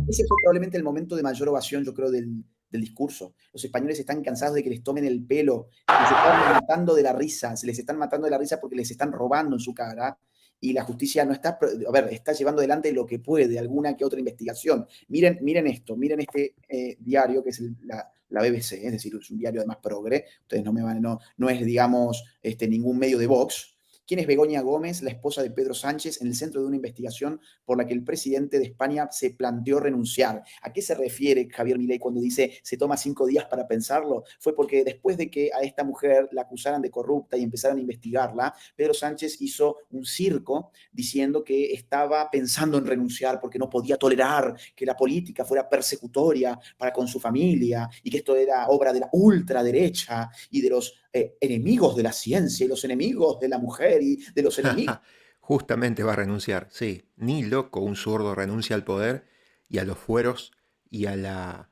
[SPEAKER 2] Ese fue probablemente el momento de mayor ovación, yo creo, del discurso. Los españoles están cansados de que les tomen el pelo, se están matando de la risa, se les están matando de la risa porque les están robando en su cara y la justicia no está, a ver, está llevando adelante lo que puede, alguna que otra investigación. Miren esto, miren este diario que es la BBC, es decir, es un diario además progre, ustedes no es, digamos, ningún medio de Vox. ¿Quién es Begoña Gómez, la esposa de Pedro Sánchez, en el centro de una investigación por la que el presidente de España se planteó renunciar? ¿A qué se refiere Javier Milei cuando dice se toma 5 días para pensarlo? Fue porque después de que a esta mujer la acusaran de corrupta y empezaran a investigarla, Pedro Sánchez hizo un circo diciendo que estaba pensando en renunciar porque no podía tolerar que la política fuera persecutoria para con su familia y que esto era obra de la ultraderecha y de los enemigos de la ciencia y los enemigos de la mujer y de los enemigos.
[SPEAKER 1] Justamente va a renunciar, sí. Ni loco un zurdo renuncia al poder y a los fueros y a la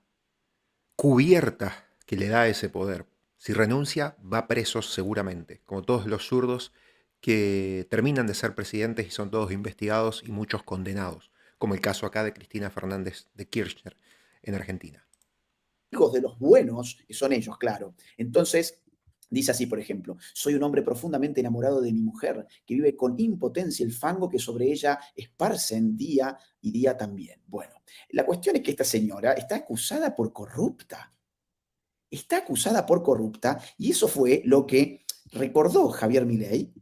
[SPEAKER 1] cubierta que le da ese poder. Si renuncia, va preso seguramente, como todos los zurdos que terminan de ser presidentes y son todos investigados y muchos condenados, como el caso acá de Cristina Fernández de Kirchner en Argentina.
[SPEAKER 2] Hijos de los buenos son ellos, claro. Entonces, dice así, por ejemplo, soy un hombre profundamente enamorado de mi mujer, que vive con impotencia el fango que sobre ella esparcen día y día también. Bueno, la cuestión es que esta señora está acusada por corrupta. Está acusada por corrupta y eso fue lo que recordó Javier Milei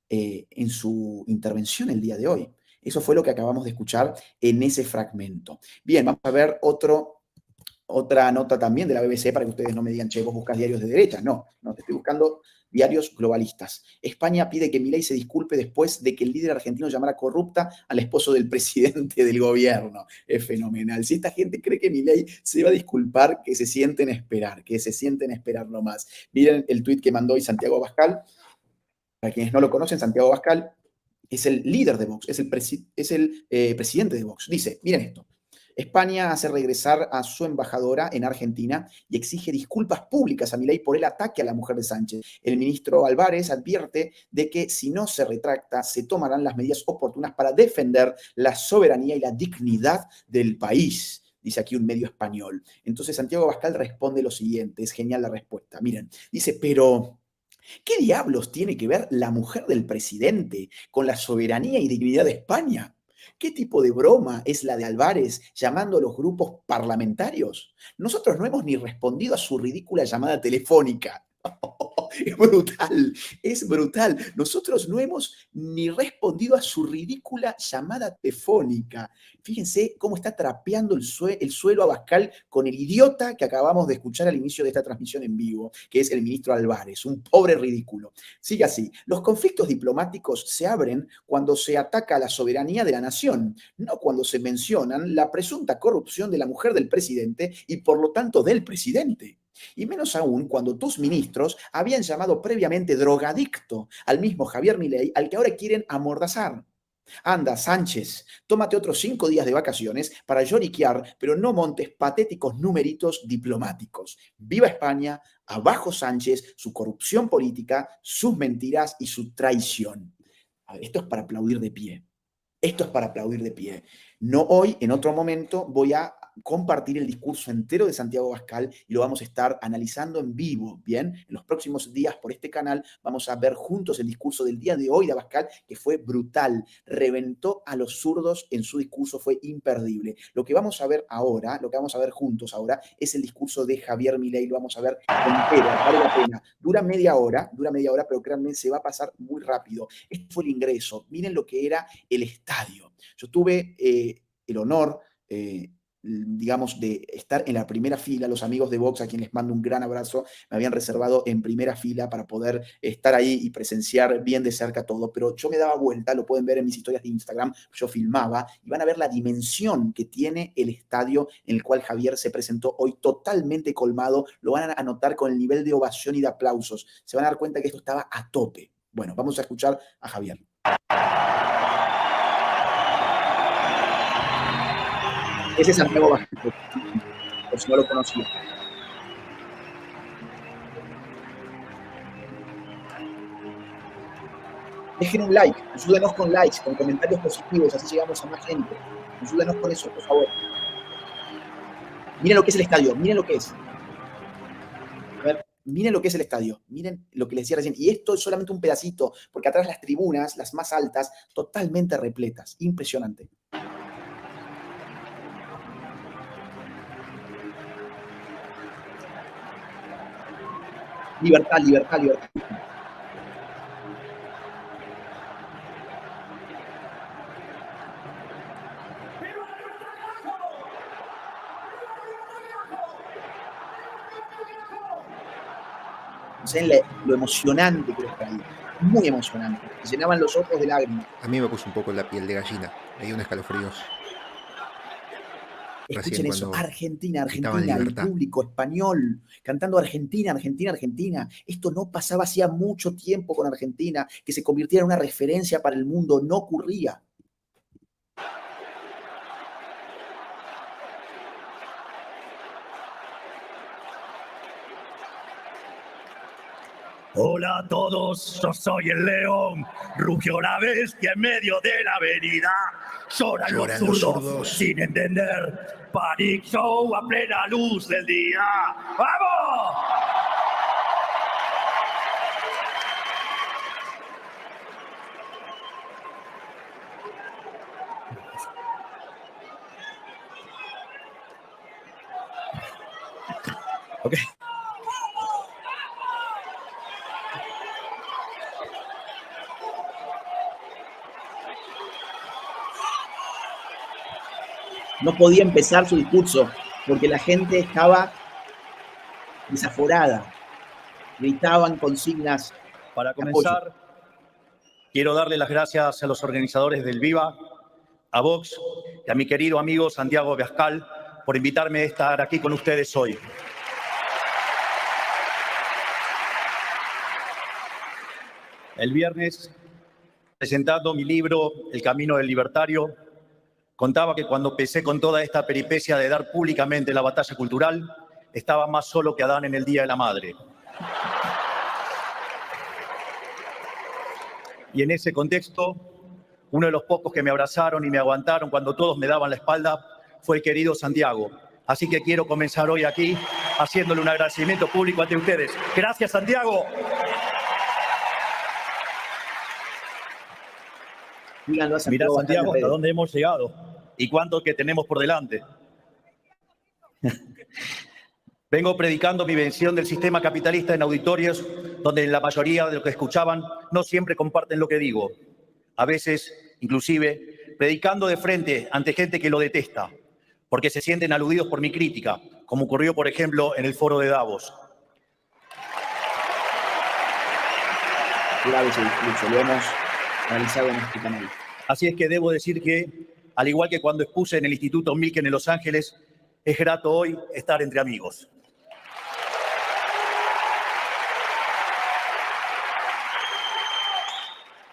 [SPEAKER 2] en su intervención el día de hoy. Eso fue lo que acabamos de escuchar en ese fragmento. Bien, vamos a ver otra nota también de la BBC para que ustedes no me digan, che, vos buscas diarios de derecha. No, te estoy buscando diarios globalistas. España pide que Milei se disculpe después de que el líder argentino llamara corrupta al esposo del presidente del gobierno. Es fenomenal. Si esta gente cree que Milei se va a disculpar, que se sienten a esperar nomás. Miren el tuit que mandó hoy Santiago Abascal. Para quienes no lo conocen, Santiago Abascal es el líder de Vox, es el presidente de Vox. Dice, miren esto. España hace regresar a su embajadora en Argentina y exige disculpas públicas a Milei por el ataque a la mujer de Sánchez. El ministro Álvarez advierte de que si no se retracta, se tomarán las medidas oportunas para defender la soberanía y la dignidad del país. Dice aquí un medio español. Entonces Santiago Abascal responde lo siguiente, es genial la respuesta. Miren, dice, pero ¿qué diablos tiene que ver la mujer del presidente con la soberanía y dignidad de España? ¿Qué tipo de broma es la de Álvarez llamando a los grupos parlamentarios? Nosotros no hemos ni respondido a su ridícula llamada telefónica. Es brutal. Nosotros no hemos ni respondido a su ridícula llamada telefónica. Fíjense cómo está trapeando el suelo Abascal con el idiota que acabamos de escuchar al inicio de esta transmisión en vivo, que es el ministro Álvarez, un pobre ridículo. Sigue así. Los conflictos diplomáticos se abren cuando se ataca a la soberanía de la nación, no cuando se mencionan la presunta corrupción de la mujer del presidente y por lo tanto del presidente. Y menos aún cuando tus ministros habían llamado previamente drogadicto al mismo Javier Milei, al que ahora quieren amordazar. Anda, Sánchez, tómate otros 5 días de vacaciones para lloriquear, pero no montes patéticos numeritos diplomáticos. ¡Viva España! Abajo Sánchez, su corrupción política, sus mentiras y su traición. A ver, esto es para aplaudir de pie. Esto es para aplaudir de pie. No hoy, en otro momento, voy a compartir el discurso entero de Santiago Abascal y lo vamos a estar analizando en vivo, ¿bien? En los próximos días por este canal vamos a ver juntos el discurso del día de hoy de Abascal, que fue brutal, reventó a los zurdos en su discurso, fue imperdible. Lo que vamos a ver ahora, lo que vamos a ver juntos ahora, es el discurso de Javier Milei, lo vamos a ver entero, vale la pena. Dura media hora, pero créanme, se va a pasar muy rápido. Este fue el ingreso, miren lo que era el estadio. Yo tuve el honor digamos, de estar en la primera fila. Los amigos de Vox, a quienes les mando un gran abrazo, me habían reservado en primera fila para poder estar ahí y presenciar bien de cerca todo, pero yo me daba vuelta, lo pueden ver en mis historias de Instagram, yo filmaba, y van a ver la dimensión que tiene el estadio en el cual Javier se presentó hoy, totalmente colmado. Lo van a notar con el nivel de ovación y de aplausos. Se van a dar cuenta que esto estaba a tope. Bueno, vamos a escuchar a Javier. Ese es Santiago Vázquez, por si no lo conocía. Dejen un like, ayúdenos con likes, con comentarios positivos, así llegamos a más gente. Ayúdenos con eso, por favor. Miren lo que es el estadio, miren lo que es. A ver, miren lo que es el estadio, miren lo que les decía recién. Y esto es solamente un pedacito, porque atrás las tribunas, las más altas, totalmente repletas. Impresionante. Libertad, libertad, libertad. No sé lo emocionante que era ahí. Muy emocionante. Se llenaban los ojos de lágrimas.
[SPEAKER 1] A mí me puso un poco la piel de gallina. Me dio un escalofríos.
[SPEAKER 2] Escuchen eso, Argentina,
[SPEAKER 1] gritaban
[SPEAKER 2] Argentina, el
[SPEAKER 1] libertad.
[SPEAKER 2] público español cantando Argentina, Argentina, Argentina. Esto no pasaba hacía mucho tiempo con Argentina, que se convirtiera en una referencia para el mundo, no ocurría.
[SPEAKER 9] Hola a todos, yo soy el león, rugió la bestia en medio de la avenida. Lloran los zurdos sin entender, Panic Show a plena luz del día. ¡Vamos! Ok.
[SPEAKER 2] No podía empezar su discurso porque la gente estaba desaforada. Gritaban consignas.
[SPEAKER 9] Para comenzar, quiero darle las gracias a los organizadores del Viva, a Vox y a mi querido amigo Santiago Abascal por invitarme a estar aquí con ustedes hoy. El viernes, presentando mi libro El Camino del Libertario, contaba que cuando empecé con toda esta peripecia de dar públicamente la batalla cultural, estaba más solo que Adán en el Día de la Madre. Y en ese contexto, uno de los pocos que me abrazaron y me aguantaron cuando todos me daban la espalda fue el querido Santiago. Así que quiero comenzar hoy aquí haciéndole un agradecimiento público ante ustedes. ¡Gracias, Santiago!
[SPEAKER 2] Díganlo a
[SPEAKER 9] Mirá,
[SPEAKER 2] Santiago,
[SPEAKER 9] Santiago, hasta dónde hemos llegado y cuánto que tenemos por delante. Vengo predicando mi visión del sistema capitalista en auditorios donde la mayoría de los que escuchaban no siempre comparten lo que digo. A veces, inclusive, predicando de frente ante gente que lo detesta, porque se sienten aludidos por mi crítica, como ocurrió, por ejemplo, en el foro de Davos.
[SPEAKER 2] Claro, sí, lo hemos analizado en este canal.
[SPEAKER 9] Así es que debo decir que, al igual que cuando expuse en el Instituto Milken en Los Ángeles, es grato hoy estar entre amigos.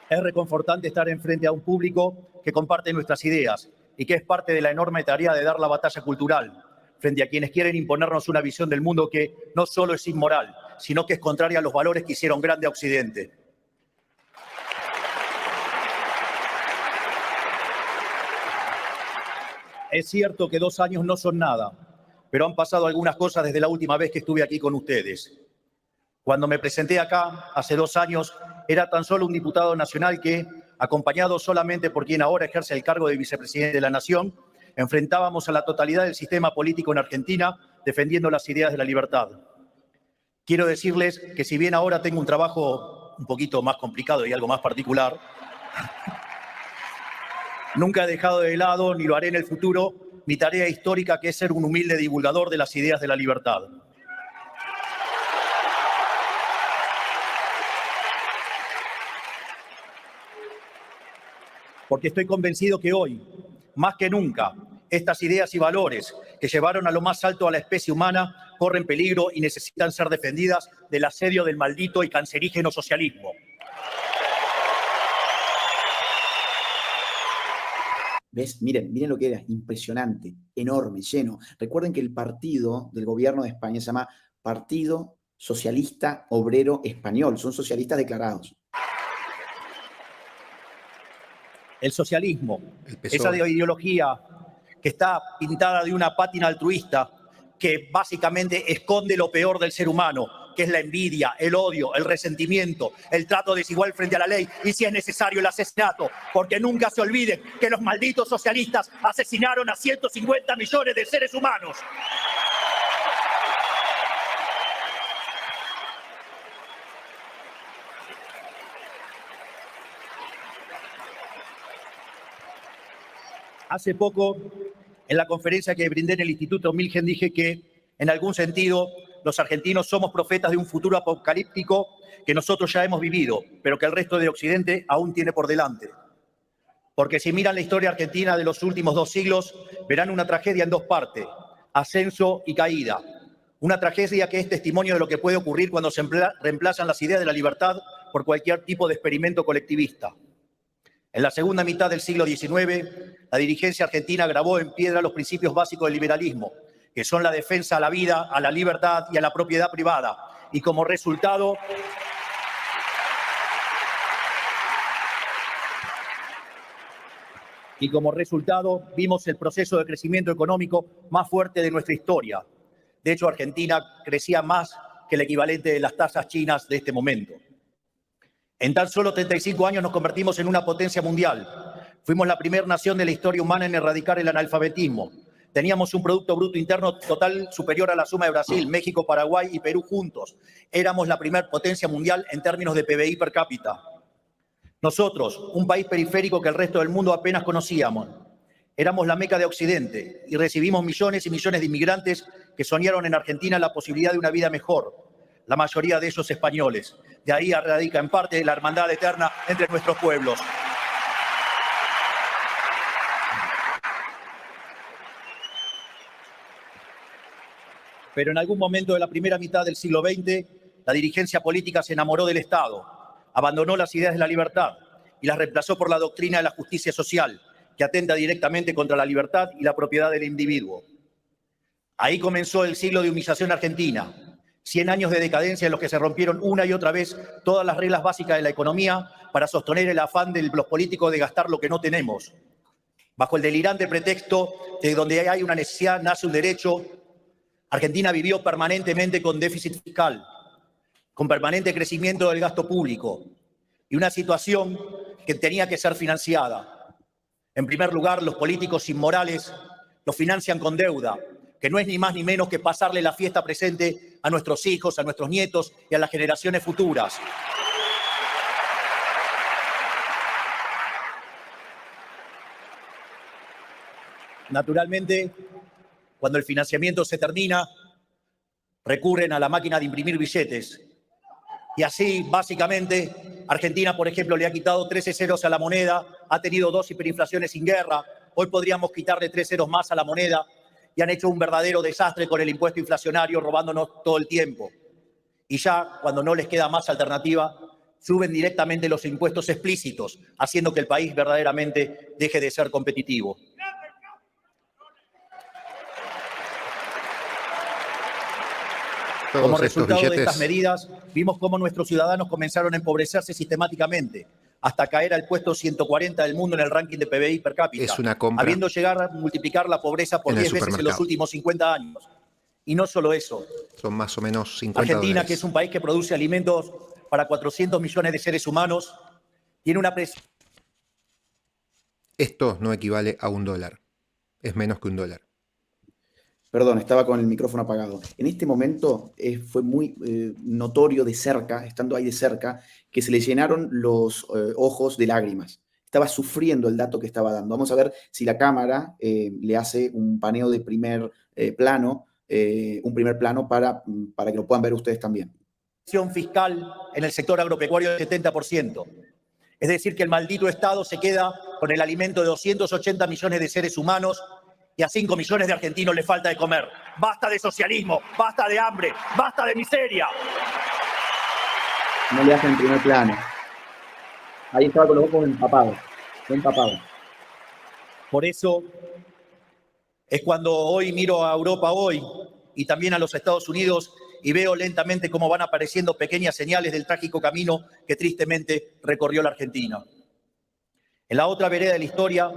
[SPEAKER 9] Es reconfortante estar enfrente a un público que comparte nuestras ideas y que es parte de la enorme tarea de dar la batalla cultural frente a quienes quieren imponernos una visión del mundo que no solo es inmoral, sino que es contraria a los valores que hicieron grande a Occidente. Es cierto que 2 años no son nada, pero han pasado algunas cosas desde la última vez que estuve aquí con ustedes. Cuando me presenté acá, hace 2 años, era tan solo un diputado nacional que, acompañado solamente por quien ahora ejerce el cargo de vicepresidente de la Nación, enfrentábamos a la totalidad del sistema político en Argentina defendiendo las ideas de la libertad. Quiero decirles que si bien ahora tengo un trabajo un poquito más complicado y algo más particular, nunca he dejado de lado, ni lo haré en el futuro, mi tarea histórica, que es ser un humilde divulgador de las ideas de la libertad. Porque estoy convencido que hoy, más que nunca, estas ideas y valores que llevaron a lo más alto a la especie humana corren peligro y necesitan ser defendidas del asedio del maldito y cancerígeno socialismo.
[SPEAKER 2] ¿Ves? Miren lo que era, impresionante, enorme, lleno. Recuerden que el partido del gobierno de España se llama Partido Socialista Obrero Español, son socialistas declarados.
[SPEAKER 9] El socialismo, esa ideología que está pintada de una pátina altruista que básicamente esconde lo peor del ser humano, que es la envidia, el odio, el resentimiento, el trato desigual frente a la ley y, si es necesario, el asesinato. Porque nunca se olviden que los malditos socialistas asesinaron a 150 millones de seres humanos. Hace poco, en la conferencia que brindé en el Instituto Milgen, dije que, en algún sentido, los argentinos somos profetas de un futuro apocalíptico que nosotros ya hemos vivido, pero que el resto de Occidente aún tiene por delante. Porque si miran la historia argentina de los últimos 2 siglos, verán una tragedia en 2 partes, ascenso y caída. Una tragedia que es testimonio de lo que puede ocurrir cuando se reemplazan las ideas de la libertad por cualquier tipo de experimento colectivista. En la segunda mitad del siglo XIX, la dirigencia argentina grabó en piedra los principios básicos del liberalismo, que son la defensa a la vida, a la libertad y a la propiedad privada. Y como resultado, vimos el proceso de crecimiento económico más fuerte de nuestra historia. De hecho, Argentina crecía más que el equivalente de las tasas chinas de este momento. En tan solo 35 años nos convertimos en una potencia mundial. Fuimos la primera nación de la historia humana en erradicar el analfabetismo. Teníamos un Producto Bruto Interno total superior a la suma de Brasil, México, Paraguay y Perú juntos. Éramos la primera potencia mundial en términos de PBI per cápita. Nosotros, un país periférico que el resto del mundo apenas conocíamos, éramos la meca de Occidente y recibimos millones y millones de inmigrantes que soñaron en Argentina la posibilidad de una vida mejor. La mayoría de ellos españoles. De ahí radica en parte la hermandad eterna entre nuestros pueblos. Pero en algún momento de la primera mitad del siglo XX, la dirigencia política se enamoró del Estado, abandonó las ideas de la libertad y las reemplazó por la doctrina de la justicia social, que atenta directamente contra la libertad y la propiedad del individuo. Ahí comenzó el siglo de humillación argentina. 100 años de decadencia en los que se rompieron una y otra vez todas las reglas básicas de la economía para sostener el afán de los políticos de gastar lo que no tenemos. Bajo el delirante pretexto de donde hay una necesidad nace un derecho, Argentina vivió permanentemente con déficit fiscal, con permanente crecimiento del gasto público y una situación que tenía que ser financiada. En primer lugar, los políticos inmorales lo financian con deuda, que no es ni más ni menos que pasarle la fiesta presente a nuestros hijos, a nuestros nietos y a las generaciones futuras. Naturalmente, cuando el financiamiento se termina, recurren a la máquina de imprimir billetes. Y así, básicamente, Argentina, por ejemplo, le ha quitado 13 ceros a la moneda, ha tenido 2 hiperinflaciones sin guerra, hoy podríamos quitarle 3 ceros más a la moneda, y han hecho un verdadero desastre con el impuesto inflacionario, robándonos todo el tiempo. Y ya, cuando no les queda más alternativa, suben directamente los impuestos explícitos, haciendo que el país verdaderamente deje de ser competitivo. Como resultado de estas medidas, vimos cómo nuestros ciudadanos comenzaron a empobrecerse sistemáticamente, hasta caer al puesto 140 del mundo en el ranking de PBI per cápita,
[SPEAKER 1] Es una compra
[SPEAKER 9] habiendo llegado a multiplicar la pobreza por
[SPEAKER 1] en el
[SPEAKER 9] 10 veces en los
[SPEAKER 1] supermercado.
[SPEAKER 9] últimos 50 años. Y no solo eso,
[SPEAKER 1] Son más o menos 50
[SPEAKER 9] Argentina,
[SPEAKER 1] dólares.
[SPEAKER 9] que es un país que produce alimentos para 400 millones de seres humanos, tiene una presión.
[SPEAKER 1] Esto no equivale a $1. Es menos que $1.
[SPEAKER 2] Perdón, estaba con el micrófono apagado. En este momento fue muy notorio de cerca, estando ahí de cerca, que se le llenaron los ojos de lágrimas. estaba sufriendo el dato que estaba dando. Vamos a ver si la cámara le hace un paneo de primer plano, para que lo puedan ver ustedes también.
[SPEAKER 9] Fiscal en el sector agropecuario del 70%. Es decir, que el maldito Estado se queda con el alimento de 280 millones de seres humanos y a 5 millones de argentinos les falta de comer. Basta de socialismo, basta de hambre, basta de miseria.
[SPEAKER 2] No le hacen primer plano. Ahí estaba con los ojos empapados.
[SPEAKER 9] Por eso es cuando hoy miro a Europa hoy y también a los Estados Unidos y veo lentamente cómo van apareciendo pequeñas señales del trágico camino que tristemente recorrió la Argentina. En la otra vereda de la historia,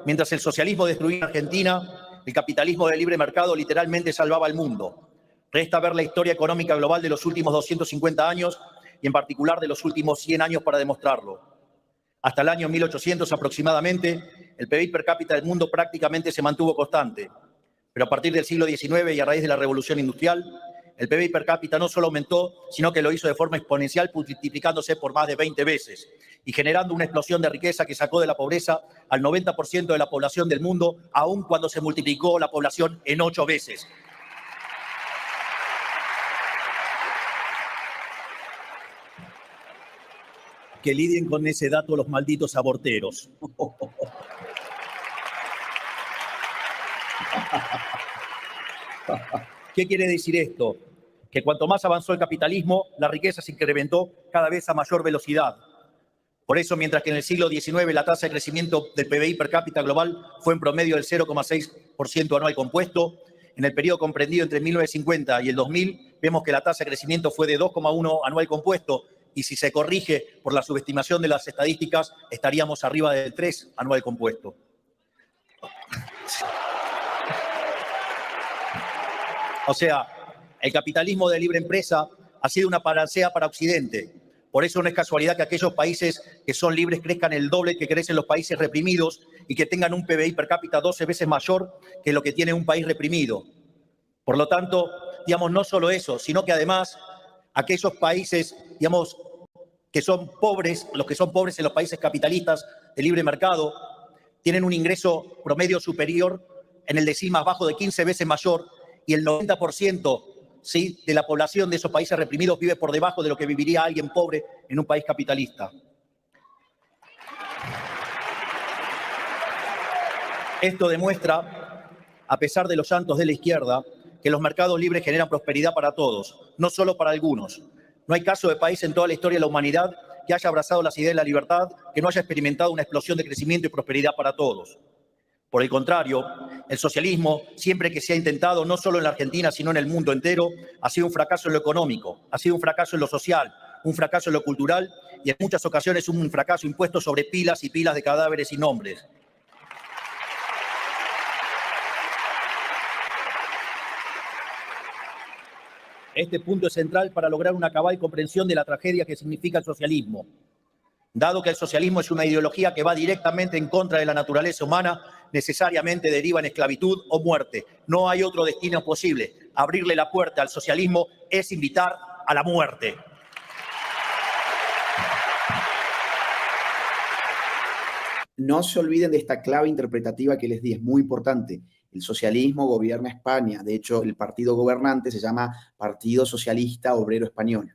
[SPEAKER 9] mientras el socialismo destruía Argentina, el capitalismo de libre mercado literalmente salvaba al mundo. Resta ver la historia económica global de los últimos 250 años y en particular de los últimos 100 años para demostrarlo. Hasta el año 1800 aproximadamente, el PBI per cápita del mundo prácticamente se mantuvo constante. Pero a partir del siglo XIX y a raíz de la Revolución Industrial, el PBI per cápita no solo aumentó, sino que lo hizo de forma exponencial, multiplicándose por más de 20 veces y generando una explosión de riqueza que sacó de la pobreza al 90% de la población del mundo, aun cuando se multiplicó la población en 8 veces. Que lidien con ese dato los malditos aborteros. ¿Qué quiere decir esto? Que cuanto más avanzó el capitalismo, la riqueza se incrementó cada vez a mayor velocidad. Por eso, mientras que en el siglo XIX la tasa de crecimiento del PBI per cápita global fue en promedio del 0,6% anual compuesto, en el periodo comprendido entre 1950 y el 2000 vemos que la tasa de crecimiento fue de 2,1 anual compuesto y si se corrige por la subestimación de las estadísticas estaríamos arriba del 3 anual compuesto. O sea, el capitalismo de libre empresa ha sido una panacea para Occidente. Por eso no es casualidad que aquellos países que son libres crezcan el doble que crecen los países reprimidos y que tengan un PBI per cápita 12 veces mayor que lo que tiene un país reprimido. Por lo tanto, digamos, no solo eso, sino que además aquellos países, digamos, que son pobres, los que son pobres en los países capitalistas de libre mercado, tienen un ingreso promedio superior en el decil más bajo de 15 veces mayor y el 90% ¿sí? de la población de esos países reprimidos vive por debajo de lo que viviría alguien pobre en un país capitalista. Esto demuestra, a pesar de los llantos de la izquierda, que los mercados libres generan prosperidad para todos, no solo para algunos. No hay caso de país en toda la historia de la humanidad que haya abrazado las ideas de la libertad, que no haya experimentado una explosión de crecimiento y prosperidad para todos. Por el contrario, el socialismo, siempre que se ha intentado, no solo en la Argentina, sino en el mundo entero, ha sido un fracaso en lo económico, ha sido un fracaso en lo social, un fracaso en lo cultural y en muchas ocasiones un fracaso impuesto sobre pilas y pilas de cadáveres sin nombres. Este punto es central para lograr una cabal comprensión de la tragedia que significa el socialismo. Dado que el socialismo es una ideología que va directamente en contra de la naturaleza humana, necesariamente deriva en esclavitud o muerte. No hay otro destino posible. Abrirle la puerta al socialismo es invitar a la muerte.
[SPEAKER 2] No se olviden de esta clave interpretativa que les di, es muy importante. El socialismo gobierna España. De hecho, el partido gobernante se llama Partido Socialista Obrero Español.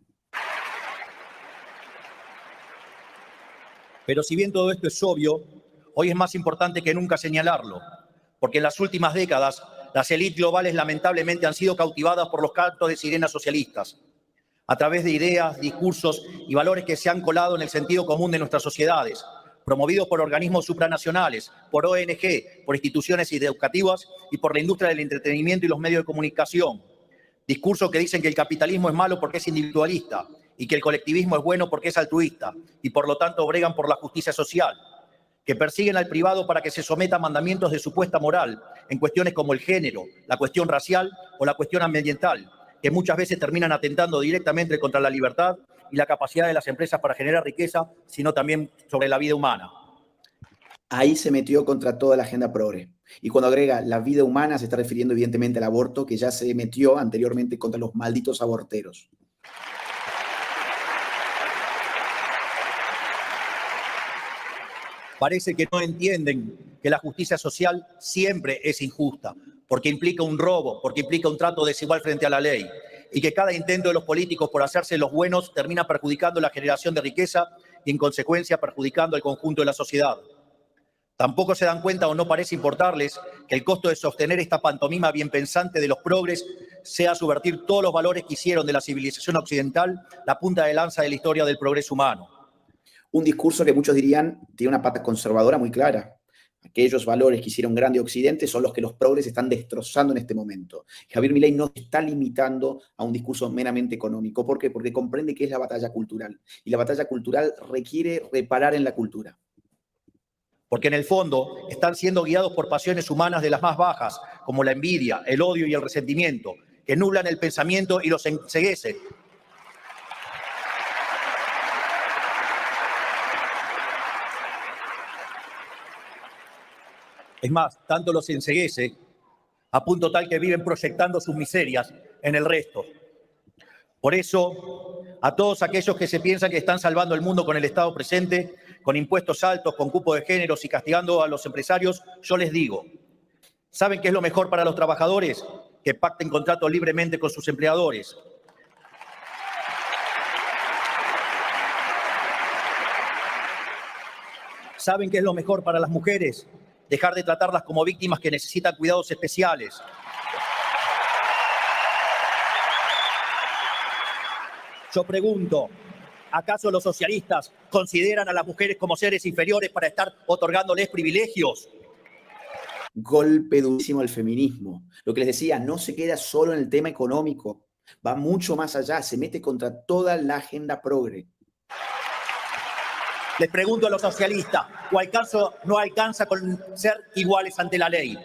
[SPEAKER 9] Pero si bien todo esto es obvio, hoy es más importante que nunca señalarlo, porque en las últimas décadas las élites globales lamentablemente han sido cautivadas por los cantos de sirenas socialistas, a través de ideas, discursos y valores que se han colado en el sentido común de nuestras sociedades, promovidos por organismos supranacionales, por ONG, por instituciones educativas y por la industria del entretenimiento y los medios de comunicación. Discursos que dicen que el capitalismo es malo porque es individualista y que el colectivismo es bueno porque es altruista y por lo tanto bregan por la justicia social, que persiguen al privado para que se someta a mandamientos de supuesta moral en cuestiones como el género, la cuestión racial o la cuestión ambiental, que muchas veces terminan atentando directamente contra la libertad y la capacidad de las empresas para generar riqueza, sino también sobre la vida humana.
[SPEAKER 2] Ahí se metió contra toda la agenda progre. Y cuando agrega la vida humana se está refiriendo evidentemente al aborto, que ya se metió anteriormente contra los malditos aborteros.
[SPEAKER 9] Parece que no entienden que la justicia social siempre es injusta, porque implica un robo, porque implica un trato desigual frente a la ley, y que cada intento de los políticos por hacerse los buenos termina perjudicando la generación de riqueza y, en consecuencia, perjudicando al conjunto de la sociedad. Tampoco se dan cuenta o no parece importarles que el costo de sostener esta pantomima bien pensante de los progres sea subvertir todos los valores que hicieron de la civilización occidental la punta de lanza de la historia del progreso humano.
[SPEAKER 2] Un discurso que muchos dirían tiene una pata conservadora muy clara. Aquellos valores que hicieron grande Occidente son los que los progres están destrozando en este momento. Javier Milei no se está limitando a un discurso meramente económico. ¿Por qué? Porque comprende que es la batalla cultural. Y la batalla cultural requiere reparar en la cultura.
[SPEAKER 9] Porque en el fondo están siendo guiados por pasiones humanas de las más bajas, como la envidia, el odio y el resentimiento, que nublan el pensamiento y los enceguecen. Es más, tanto los enceguece a punto tal que viven proyectando sus miserias en el resto. Por eso, a todos aquellos que se piensan que están salvando el mundo con el Estado presente, con impuestos altos, con cupo de géneros y castigando a los empresarios, yo les digo, ¿saben qué es lo mejor para los trabajadores? Que pacten contratos libremente con sus empleadores. ¿Saben qué es lo mejor para las mujeres? Dejar de tratarlas como víctimas que necesitan cuidados especiales. Yo pregunto, ¿acaso los socialistas consideran a las mujeres como seres inferiores para estar otorgándoles privilegios?
[SPEAKER 2] Golpe durísimo al feminismo. Lo que les decía, no se queda solo en el tema económico, va mucho más allá, se mete contra toda la agenda progre.
[SPEAKER 9] Les pregunto a los socialistas, ¿o acaso no alcanza con ser iguales ante la ley?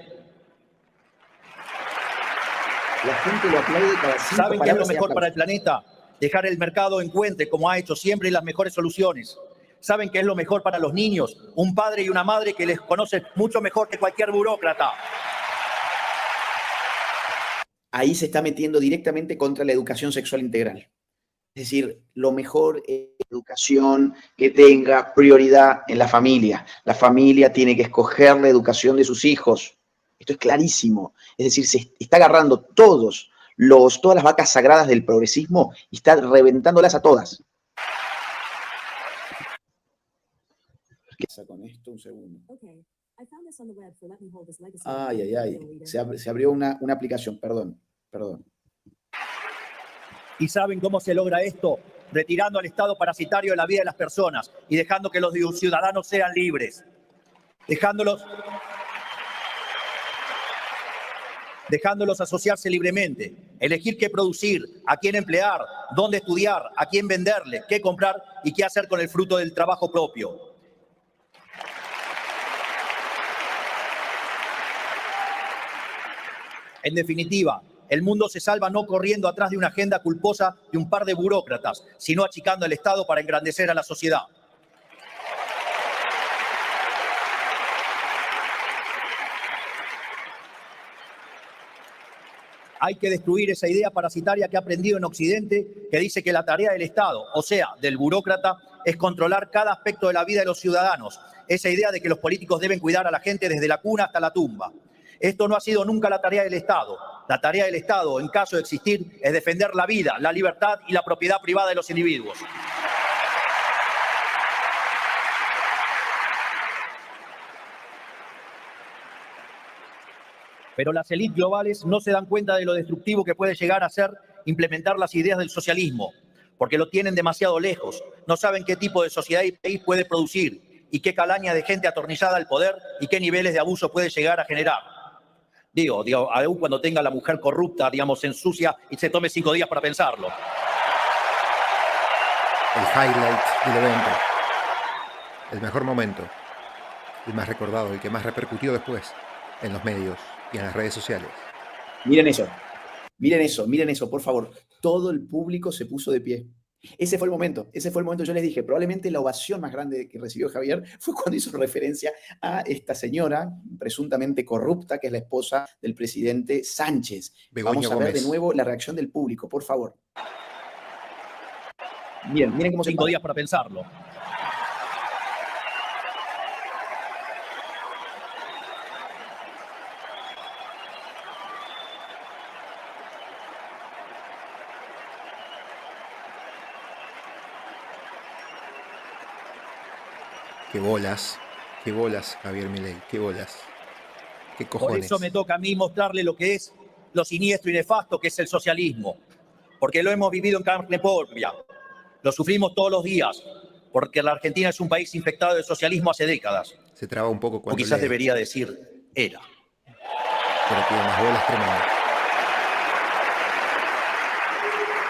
[SPEAKER 2] La gente lo aplaude cada 5
[SPEAKER 9] ¿Saben qué es lo
[SPEAKER 2] palabras y
[SPEAKER 9] mejor para
[SPEAKER 2] aplaude.
[SPEAKER 9] el planeta? Dejar el mercado encuentre, como ha hecho siempre, las mejores soluciones. ¿Saben qué es lo mejor para los niños? Un padre y una madre que les conocen mucho mejor que cualquier burócrata.
[SPEAKER 2] Ahí se está metiendo directamente contra la educación sexual integral. Es decir, lo mejor es educación que tenga prioridad en la familia. La familia tiene que escoger la educación de sus hijos. Esto es clarísimo. Es decir, se está agarrando todas las vacas sagradas del progresismo y está reventándolas a todas. ¿Qué pasa con esto? Un segundo. Ay, ay, ay. Se abrió una aplicación, perdón.
[SPEAKER 9] ¿Y saben cómo se logra esto? Retirando al Estado parasitario de la vida de las personas y dejando que los ciudadanos sean libres. Dejándolos asociarse libremente, elegir qué producir, a quién emplear, dónde estudiar, a quién venderle, qué comprar y qué hacer con el fruto del trabajo propio. En definitiva, el mundo se salva no corriendo atrás de una agenda culposa de un par de burócratas, sino achicando el Estado para engrandecer a la sociedad. Hay que destruir esa idea parasitaria que ha aprendido en Occidente, que dice que la tarea del Estado, o sea, del burócrata, es controlar cada aspecto de la vida de los ciudadanos. Esa idea de que los políticos deben cuidar a la gente desde la cuna hasta la tumba. Esto no ha sido nunca la tarea del Estado. La tarea del Estado, en caso de existir, es defender la vida, la libertad y la propiedad privada de los individuos. Pero las élites globales no se dan cuenta de lo destructivo que puede llegar a ser implementar las ideas del socialismo, porque lo tienen demasiado lejos. No saben qué tipo de sociedad y país puede producir y qué calaña de gente atornillada al poder y qué niveles de abuso puede llegar a generar. Digo, aún cuando tenga la mujer corrupta, se ensucia y se tome 5 días para pensarlo.
[SPEAKER 1] El highlight del evento. El mejor momento. El más recordado, el que más repercutió después en los medios y en las redes sociales.
[SPEAKER 2] Miren eso, por favor. Todo el público se puso de pie. Ese fue el momento, yo les dije, probablemente la ovación más grande que recibió Javier fue cuando hizo referencia a esta señora presuntamente corrupta, que es la esposa del presidente Sánchez.
[SPEAKER 1] Begoña
[SPEAKER 2] Vamos a ver
[SPEAKER 1] Gómez.
[SPEAKER 2] de nuevo la reacción del público, por favor. Miren cómo se
[SPEAKER 9] 5 días para pensarlo.
[SPEAKER 1] Qué bolas, Javier Milei, qué bolas. Qué
[SPEAKER 9] Por
[SPEAKER 1] cojones.
[SPEAKER 9] eso me toca a mí mostrarle lo que es lo siniestro y nefasto que es el socialismo, porque lo hemos vivido en carne propia, lo sufrimos todos los días, porque la Argentina es un país infectado de socialismo hace décadas,
[SPEAKER 1] Se traba un poco
[SPEAKER 9] o
[SPEAKER 1] cuando
[SPEAKER 9] quizás
[SPEAKER 1] lee,
[SPEAKER 9] debería decir era.
[SPEAKER 1] pero tiene unas bolas tremendas.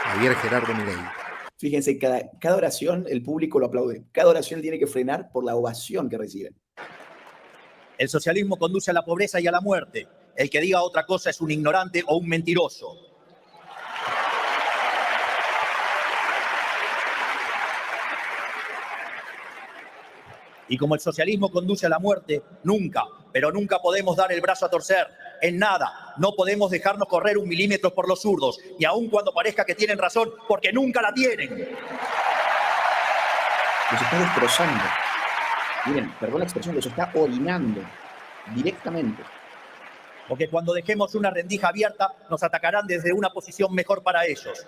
[SPEAKER 1] Javier Gerardo Milei.
[SPEAKER 2] Fíjense, cada oración el público lo aplaude. Cada oración tiene que frenar por la ovación que reciben.
[SPEAKER 9] El socialismo conduce a la pobreza y a la muerte. El que diga otra cosa es un ignorante o un mentiroso. Y como el socialismo conduce a la muerte, nunca, pero nunca podemos dar el brazo a torcer. En nada, no podemos dejarnos correr un milímetro por los zurdos, y aun cuando parezca que tienen razón, porque nunca la tienen.
[SPEAKER 2] Los está destrozando. Miren, perdón la expresión, los está orinando directamente.
[SPEAKER 9] Porque cuando dejemos una rendija abierta, nos atacarán desde una posición mejor para ellos.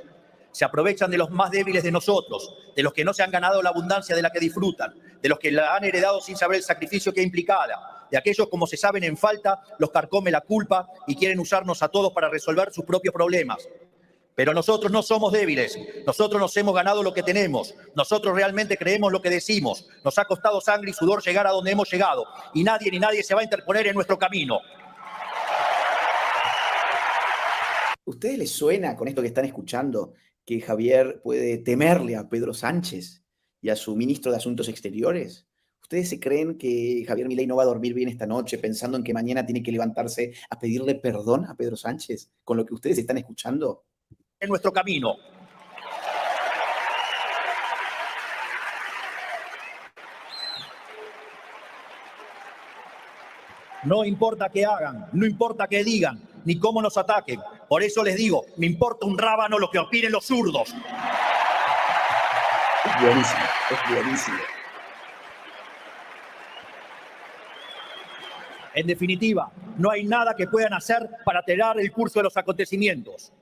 [SPEAKER 9] Se aprovechan de los más débiles de nosotros, de los que no se han ganado la abundancia de la que disfrutan, de los que la han heredado sin saber el sacrificio que implicaba, de aquellos, como se saben en falta, los carcome la culpa y quieren usarnos a todos para resolver sus propios problemas. Pero nosotros no somos débiles, nosotros nos hemos ganado lo que tenemos, nosotros realmente creemos lo que decimos, nos ha costado sangre y sudor llegar a donde hemos llegado, y nadie ni nadie se va a interponer en nuestro camino.
[SPEAKER 2] ¿Ustedes les suena con esto que están escuchando que Javier puede temerle a Pedro Sánchez y a su ministro de Asuntos Exteriores? ¿Ustedes se creen que Javier Milei no va a dormir bien esta noche pensando en que mañana tiene que levantarse a pedirle perdón a Pedro Sánchez con lo que ustedes están escuchando?
[SPEAKER 9] En nuestro camino. No importa qué hagan, no importa qué digan, ni cómo nos ataquen. Por eso les digo, me importa un rábano lo que opinen los zurdos.
[SPEAKER 2] Es buenísimo, es buenísimo.
[SPEAKER 9] En definitiva, no hay nada que puedan hacer para alterar el curso de los acontecimientos.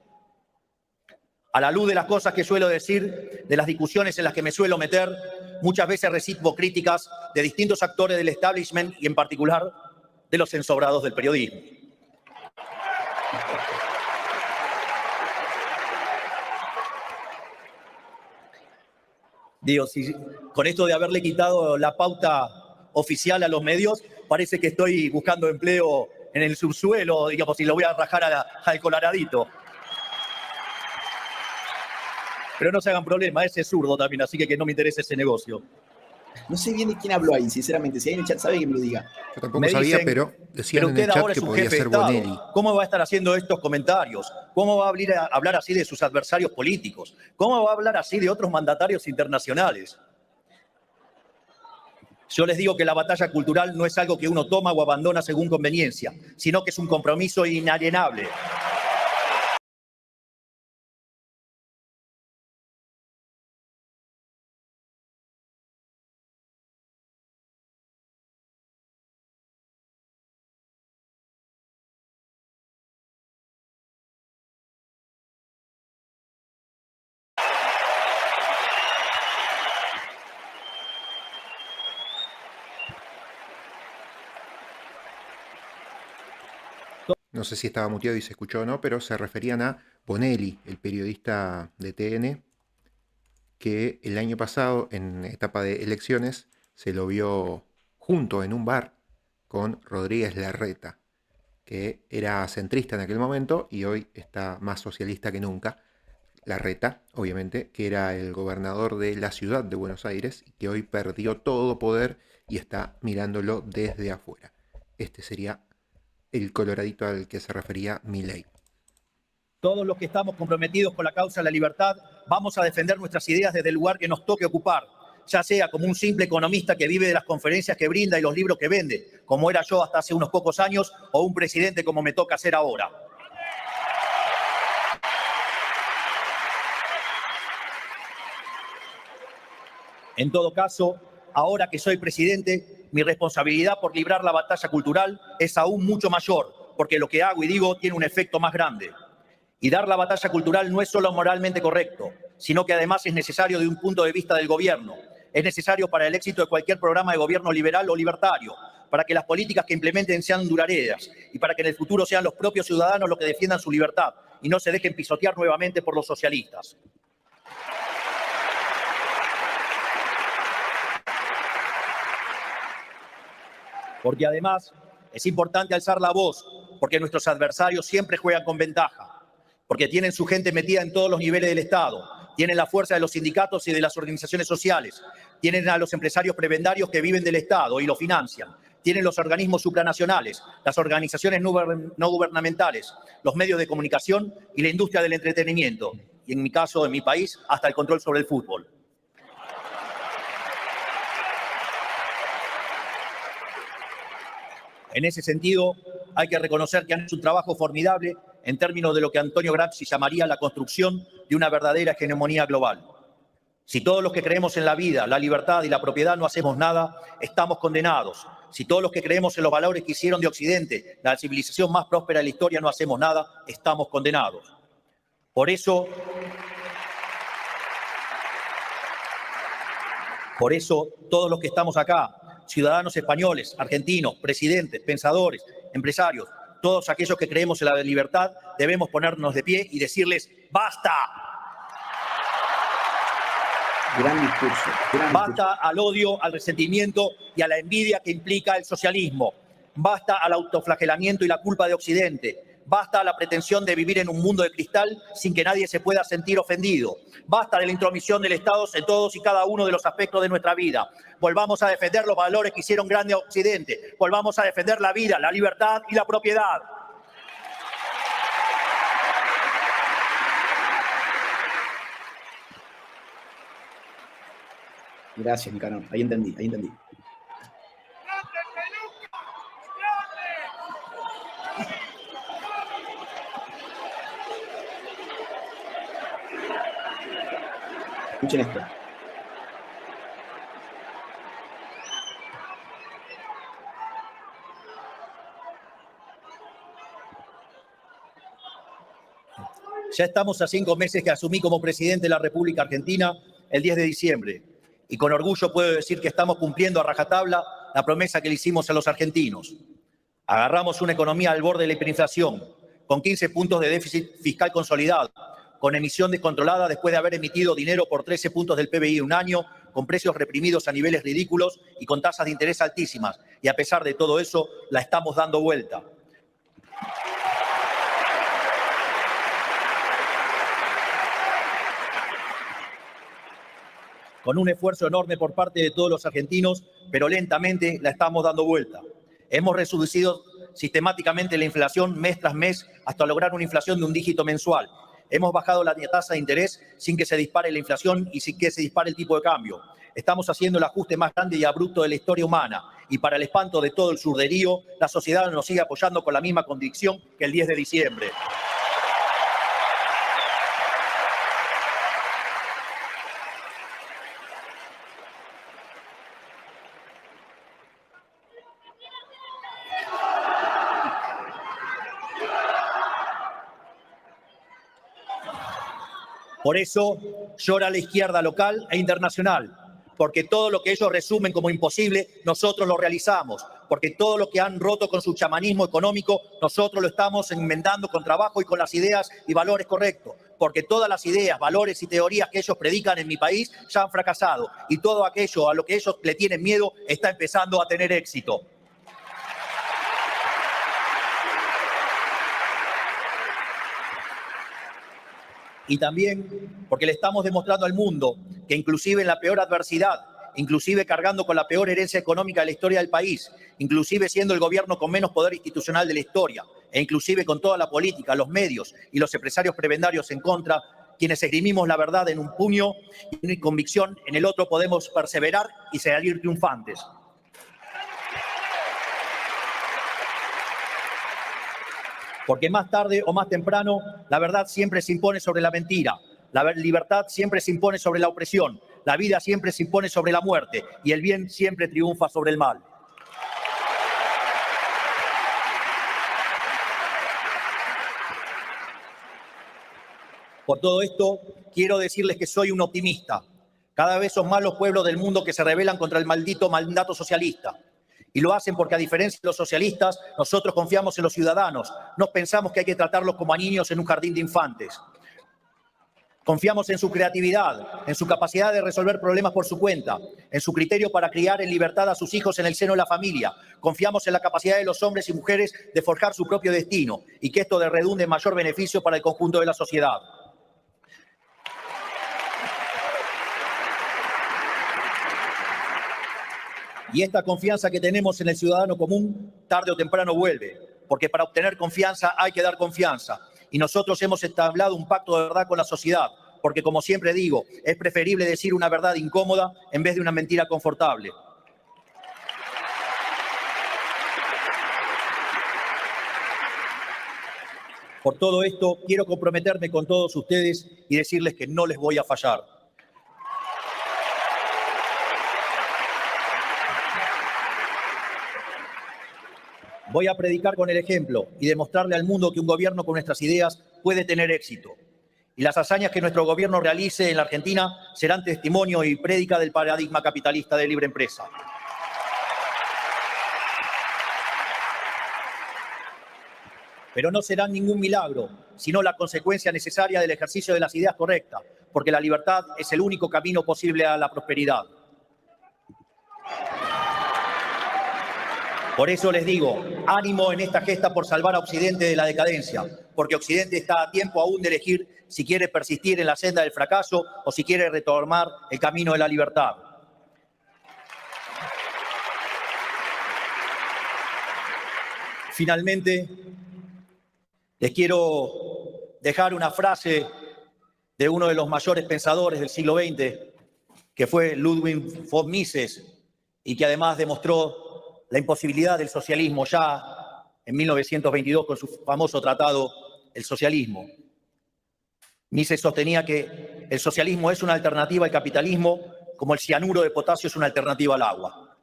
[SPEAKER 9] A la luz de las cosas que suelo decir, de las discusiones en las que me suelo meter, muchas veces recibo críticas de distintos actores del establishment y en particular de los ensobrados del periodismo. Digo, si con esto de haberle quitado la pauta oficial a los medios, parece que estoy buscando empleo en el subsuelo, digamos, y lo voy a rajar al coloradito. Pero no se hagan problema, ese es zurdo también, así que no me interesa ese negocio.
[SPEAKER 2] No sé bien de quién habló ahí, sinceramente. Si hay en el chat sabe que me lo diga.
[SPEAKER 1] Yo tampoco
[SPEAKER 9] Me
[SPEAKER 1] sabía,
[SPEAKER 9] dicen,
[SPEAKER 1] pero decían
[SPEAKER 9] pero
[SPEAKER 1] en el
[SPEAKER 9] usted
[SPEAKER 1] chat
[SPEAKER 9] ahora
[SPEAKER 1] que
[SPEAKER 9] es un
[SPEAKER 1] podía
[SPEAKER 9] jefe de
[SPEAKER 1] ser
[SPEAKER 9] Estado.
[SPEAKER 1] Bonelli.
[SPEAKER 9] ¿Cómo va a estar haciendo estos comentarios? ¿Cómo va a hablar así de sus adversarios políticos? ¿Cómo va a hablar así de otros mandatarios internacionales? Yo les digo que la batalla cultural no es algo que uno toma o abandona según conveniencia, sino que es un compromiso inalienable.
[SPEAKER 1] No sé si estaba muteado y se escuchó o no, pero se referían a Bonelli, el periodista de TN, que el año pasado, en etapa de elecciones, se lo vio junto en un bar con Rodríguez Larreta, que era centrista en aquel momento y hoy está más socialista que nunca. Larreta, obviamente, que era el gobernador de la ciudad de Buenos Aires y que hoy perdió todo poder y está mirándolo desde afuera. Este sería el coloradito al que se refería Milei.
[SPEAKER 9] Todos los que estamos comprometidos con la causa de la libertad vamos a defender nuestras ideas desde el lugar que nos toque ocupar, ya sea como un simple economista que vive de las conferencias que brinda y los libros que vende, como era yo hasta hace unos pocos años, o un presidente como me toca hacer ahora. En todo caso, ahora que soy presidente, mi responsabilidad por librar la batalla cultural es aún mucho mayor, porque lo que hago y digo tiene un efecto más grande. Y dar la batalla cultural no es solo moralmente correcto, sino que además es necesario de un punto de vista del gobierno, Es necesario para el éxito de cualquier programa de gobierno liberal o libertario, para que las políticas que implementen sean duraderas y para que en el futuro sean los propios ciudadanos los que defiendan su libertad y no se dejen pisotear nuevamente por los socialistas. Porque además es importante alzar la voz, porque nuestros adversarios siempre juegan con ventaja, porque tienen su gente metida en todos los niveles del Estado, tienen la fuerza de los sindicatos y de las organizaciones sociales, tienen a los empresarios prebendarios que viven del Estado y lo financian, tienen los organismos supranacionales, las organizaciones no gubernamentales, los medios de comunicación y la industria del entretenimiento, y en mi caso, en mi país, hasta el control sobre el fútbol. En ese sentido, hay que reconocer que han hecho un trabajo formidable en términos de lo que Antonio Gramsci llamaría la construcción de una verdadera hegemonía global. Si todos los que creemos en la vida, la libertad y la propiedad no hacemos nada, estamos condenados. Si todos los que creemos en los valores que hicieron de Occidente la civilización más próspera de la historia no hacemos nada, estamos condenados. Por eso, todos los que estamos acá, ciudadanos españoles, argentinos, presidentes, pensadores, empresarios, todos aquellos que creemos en la libertad, debemos ponernos de pie y decirles ¡basta!
[SPEAKER 2] Gran discurso.
[SPEAKER 9] Basta al odio, al resentimiento y a la envidia que implica el socialismo. Basta al autoflagelamiento y la culpa de Occidente. Basta a la pretensión de vivir en un mundo de cristal sin que nadie se pueda sentir ofendido. Basta de la intromisión del Estado en todos y cada uno de los aspectos de nuestra vida. Volvamos a defender los valores que hicieron grande a Occidente. Volvamos a defender la vida, la libertad y la propiedad.
[SPEAKER 2] Gracias, Nicanor. Ahí entendí. Escuchen esto.
[SPEAKER 9] Ya estamos a 5 meses que asumí como presidente de la República Argentina el 10 de diciembre. Y con orgullo puedo decir que estamos cumpliendo a rajatabla la promesa que le hicimos a los argentinos. Agarramos una economía al borde de la hiperinflación, con 15 puntos de déficit fiscal consolidado, con emisión descontrolada después de haber emitido dinero por 13 puntos del PBI en un año, con precios reprimidos a niveles ridículos y con tasas de interés altísimas. Y a pesar de todo eso, la estamos dando vuelta. Con un esfuerzo enorme por parte de todos los argentinos, pero lentamente la estamos dando vuelta. Hemos reducido sistemáticamente la inflación mes tras mes hasta lograr una inflación de un dígito mensual. Hemos bajado la tasa de interés sin que se dispare la inflación y sin que se dispare el tipo de cambio. Estamos haciendo el ajuste más grande y abrupto de la historia humana. Y para el espanto de todo el surderío, la sociedad nos sigue apoyando con la misma convicción que el 10 de diciembre. Por eso llora la izquierda local e internacional, porque todo lo que ellos resumen como imposible, nosotros lo realizamos, porque todo lo que han roto con su chamanismo económico, nosotros lo estamos enmendando con trabajo y con las ideas y valores correctos, porque todas las ideas, valores y teorías que ellos predican en mi país ya han fracasado y todo aquello a lo que ellos le tienen miedo está empezando a tener éxito. Y también porque le estamos demostrando al mundo que inclusive en la peor adversidad, inclusive cargando con la peor herencia económica de la historia del país, inclusive siendo el gobierno con menos poder institucional de la historia, e inclusive con toda la política, los medios y los empresarios prebendarios en contra, quienes esgrimimos la verdad en un puño y una convicción en el otro podemos perseverar y salir triunfantes. Porque más tarde o más temprano, la verdad siempre se impone sobre la mentira, la libertad siempre se impone sobre la opresión, la vida siempre se impone sobre la muerte y el bien siempre triunfa sobre el mal. Por todo esto, quiero decirles que soy un optimista, Cada vez son más los pueblos del mundo que se rebelan contra el maldito mandato socialista. Y lo hacen porque, a diferencia de los socialistas, nosotros confiamos en los ciudadanos. No pensamos que hay que tratarlos como a niños en un jardín de infantes. Confiamos en su creatividad, en su capacidad de resolver problemas por su cuenta, en su criterio para criar en libertad a sus hijos en el seno de la familia. Confiamos en la capacidad de los hombres y mujeres de forjar su propio destino y que esto redunde en mayor beneficio para el conjunto de la sociedad. Y esta confianza que tenemos en el ciudadano común, tarde o temprano vuelve, porque para obtener confianza hay que dar confianza. Y nosotros hemos entablado un pacto de verdad con la sociedad, porque, como siempre digo, es preferible decir una verdad incómoda en vez de una mentira confortable. Por todo esto, quiero comprometerme con todos ustedes y decirles que no les voy a fallar. Voy a predicar con el ejemplo y demostrarle al mundo que un gobierno con nuestras ideas puede tener éxito. Y las hazañas que nuestro gobierno realice en la Argentina serán testimonio y prédica del paradigma capitalista de libre empresa. Pero no serán ningún milagro, sino la consecuencia necesaria del ejercicio de las ideas correctas, porque la libertad es el único camino posible a la prosperidad. Por eso les digo, ánimo en esta gesta por salvar a Occidente de la decadencia, porque Occidente está a tiempo aún de elegir si quiere persistir en la senda del fracaso o si quiere retomar el camino de la libertad. Finalmente, les quiero dejar una frase de uno de los mayores pensadores del siglo XX, que fue Ludwig von Mises, y que además demostró la imposibilidad del socialismo ya en 1922 con su famoso tratado El socialismo. Mises sostenía que el socialismo es una alternativa al capitalismo como el cianuro de potasio es una alternativa al agua.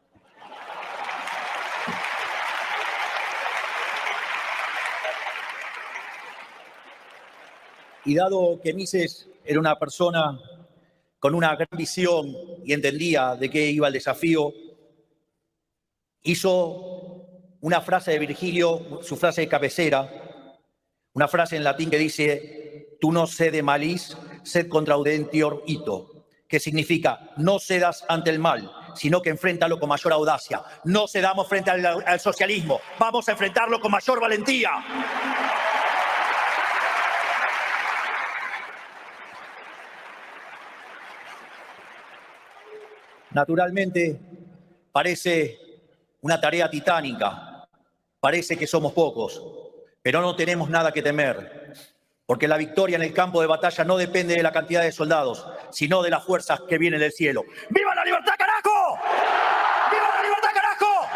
[SPEAKER 9] Y dado que Mises era una persona con una gran visión y entendía de qué iba el desafío, hizo una frase de Virgilio, su frase de cabecera, una frase en latín que dice: tu no cede malis, sed contraudentior ito, que significa no cedas ante el mal, sino que enfréntalo con mayor audacia. No cedamos frente al socialismo, vamos a enfrentarlo con mayor valentía. Naturalmente, parece una tarea titánica, parece que somos pocos, pero no tenemos nada que temer, porque la victoria en el campo de batalla no depende de la cantidad de soldados, sino de las fuerzas que vienen del cielo. ¡Viva la libertad, carajo! ¡Viva la libertad, carajo!